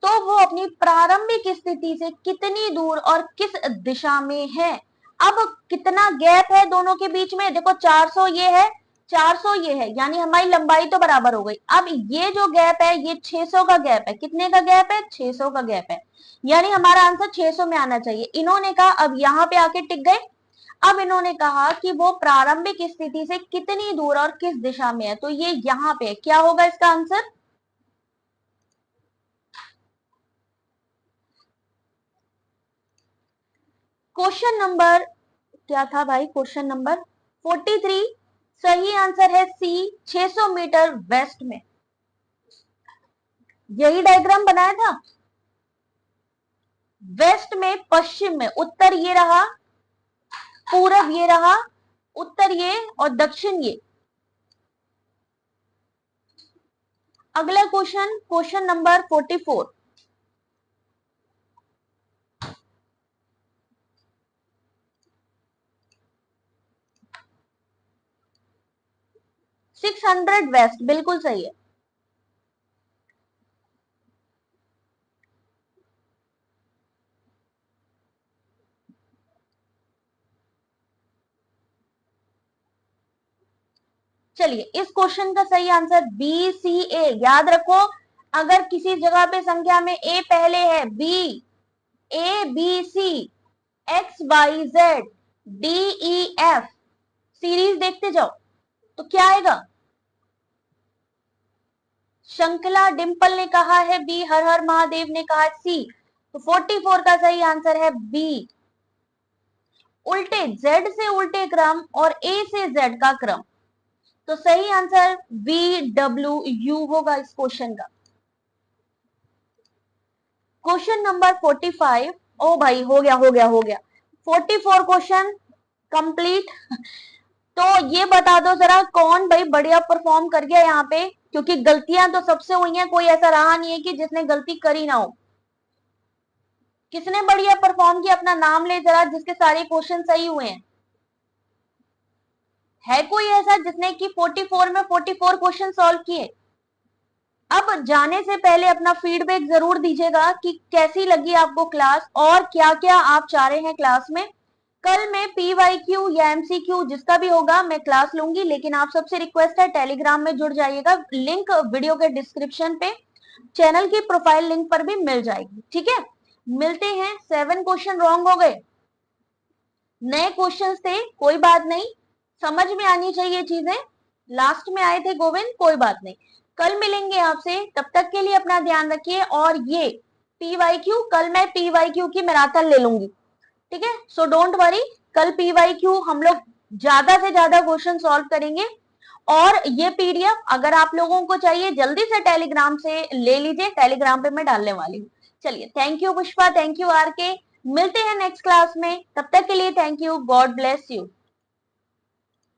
तो वो अपनी प्रारंभिक स्थिति से कितनी दूर और किस दिशा में है? अब कितना गैप है दोनों के बीच में? देखो 400 ये है, 400 ये है, यानी हमारी लंबाई तो बराबर हो गई। अब ये जो गैप है ये 600 का गैप है। कितने का गैप है? 600 का गैप है, यानी हमारा आंसर 600 में आना चाहिए। इन्होंने कहा, अब यहाँ पे आके टिक गए। अब इन्होंने कहा कि वो प्रारंभिक स्थिति से कितनी दूर और किस दिशा में है, तो ये यहाँ पे क्या होगा इसका आंसर? क्वेश्चन नंबर क्या था भाई? Question number 43। सही आंसर है सी, 600 मीटर वेस्ट में। यही डायग्राम बनाया था। वेस्ट में, पश्चिम में, उत्तर ये रहा, पूरब ये रहा, उत्तर ये और दक्षिण ये। अगला क्वेश्चन, क्वेश्चन नंबर 44। 600 वेस्ट, बिल्कुल सही है। चलिए, इस क्वेश्चन का सही आंसर बी सी ए। याद रखो, अगर किसी जगह पे संख्या में ए पहले है, B, A B C, X Y Z, D E F, series देखते जाओ तो क्या आएगा? शंकला डिंपल ने कहा है बी, हर हर महादेव ने कहा सी, तो 44 का सही आंसर है बी। उल्टे, जेड से उल्टे क्रम और ए से जेड का क्रम, तो सही आंसर बी डब्ल्यू यू होगा इस क्वेश्चन का। Question number 45। ओ भाई, हो गया हो गया हो गया। 44 क्वेश्चन कंप्लीट। तो ये बता दो जरा, कौन भाई बढ़िया परफॉर्म कर गया यहाँ पे? क्योंकि गलतियां तो सबसे हुई हैं, कोई ऐसा रहा नहीं है कि जिसने गलती करी ना हो। किसने बढ़िया परफॉर्म किया? अपना नाम ले जरा, जिसके सारे क्वेश्चन सही हुए हैं। है कोई ऐसा जिसने कि 44 में 44 क्वेश्चन सॉल्व किए? अब जाने से पहले अपना फीडबैक जरूर दीजिएगा कि कैसी लगी आपको क्लास और क्या क्या आप चाह रहे हैं क्लास में। कल मैं PYQ या MCQ जिसका भी होगा मैं क्लास लूंगी, लेकिन आप सबसे रिक्वेस्ट है टेलीग्राम में जुड़ जाइएगा। लिंक वीडियो के डिस्क्रिप्शन पे, चैनल की प्रोफाइल लिंक पर भी मिल जाएगी। ठीक है, मिलते हैं। 7 क्वेश्चन रॉन्ग हो गए, नए क्वेश्चंस थे, कोई बात नहीं, समझ में आनी चाहिए चीजें। लास्ट में आए थे गोविंद, कोई बात नहीं। कल मिलेंगे आपसे, तब तक के लिए अपना ध्यान रखिए। और ये PYQ, कल मैं PYQ की मैराथन ले लूंगी। ठीक है, सो डोंट वरी, कल PYQ हम लोग ज्यादा से ज्यादा क्वेश्चन सॉल्व करेंगे। और ये PDF अगर आप लोगों को चाहिए जल्दी से टेलीग्राम से ले लीजिए, टेलीग्राम पे मैं डालने वाली हूँ। चलिए, thank you Pushpa, thank you RK। मिलते हैं नेक्स्ट क्लास में, तब तक के लिए thank you, God bless you.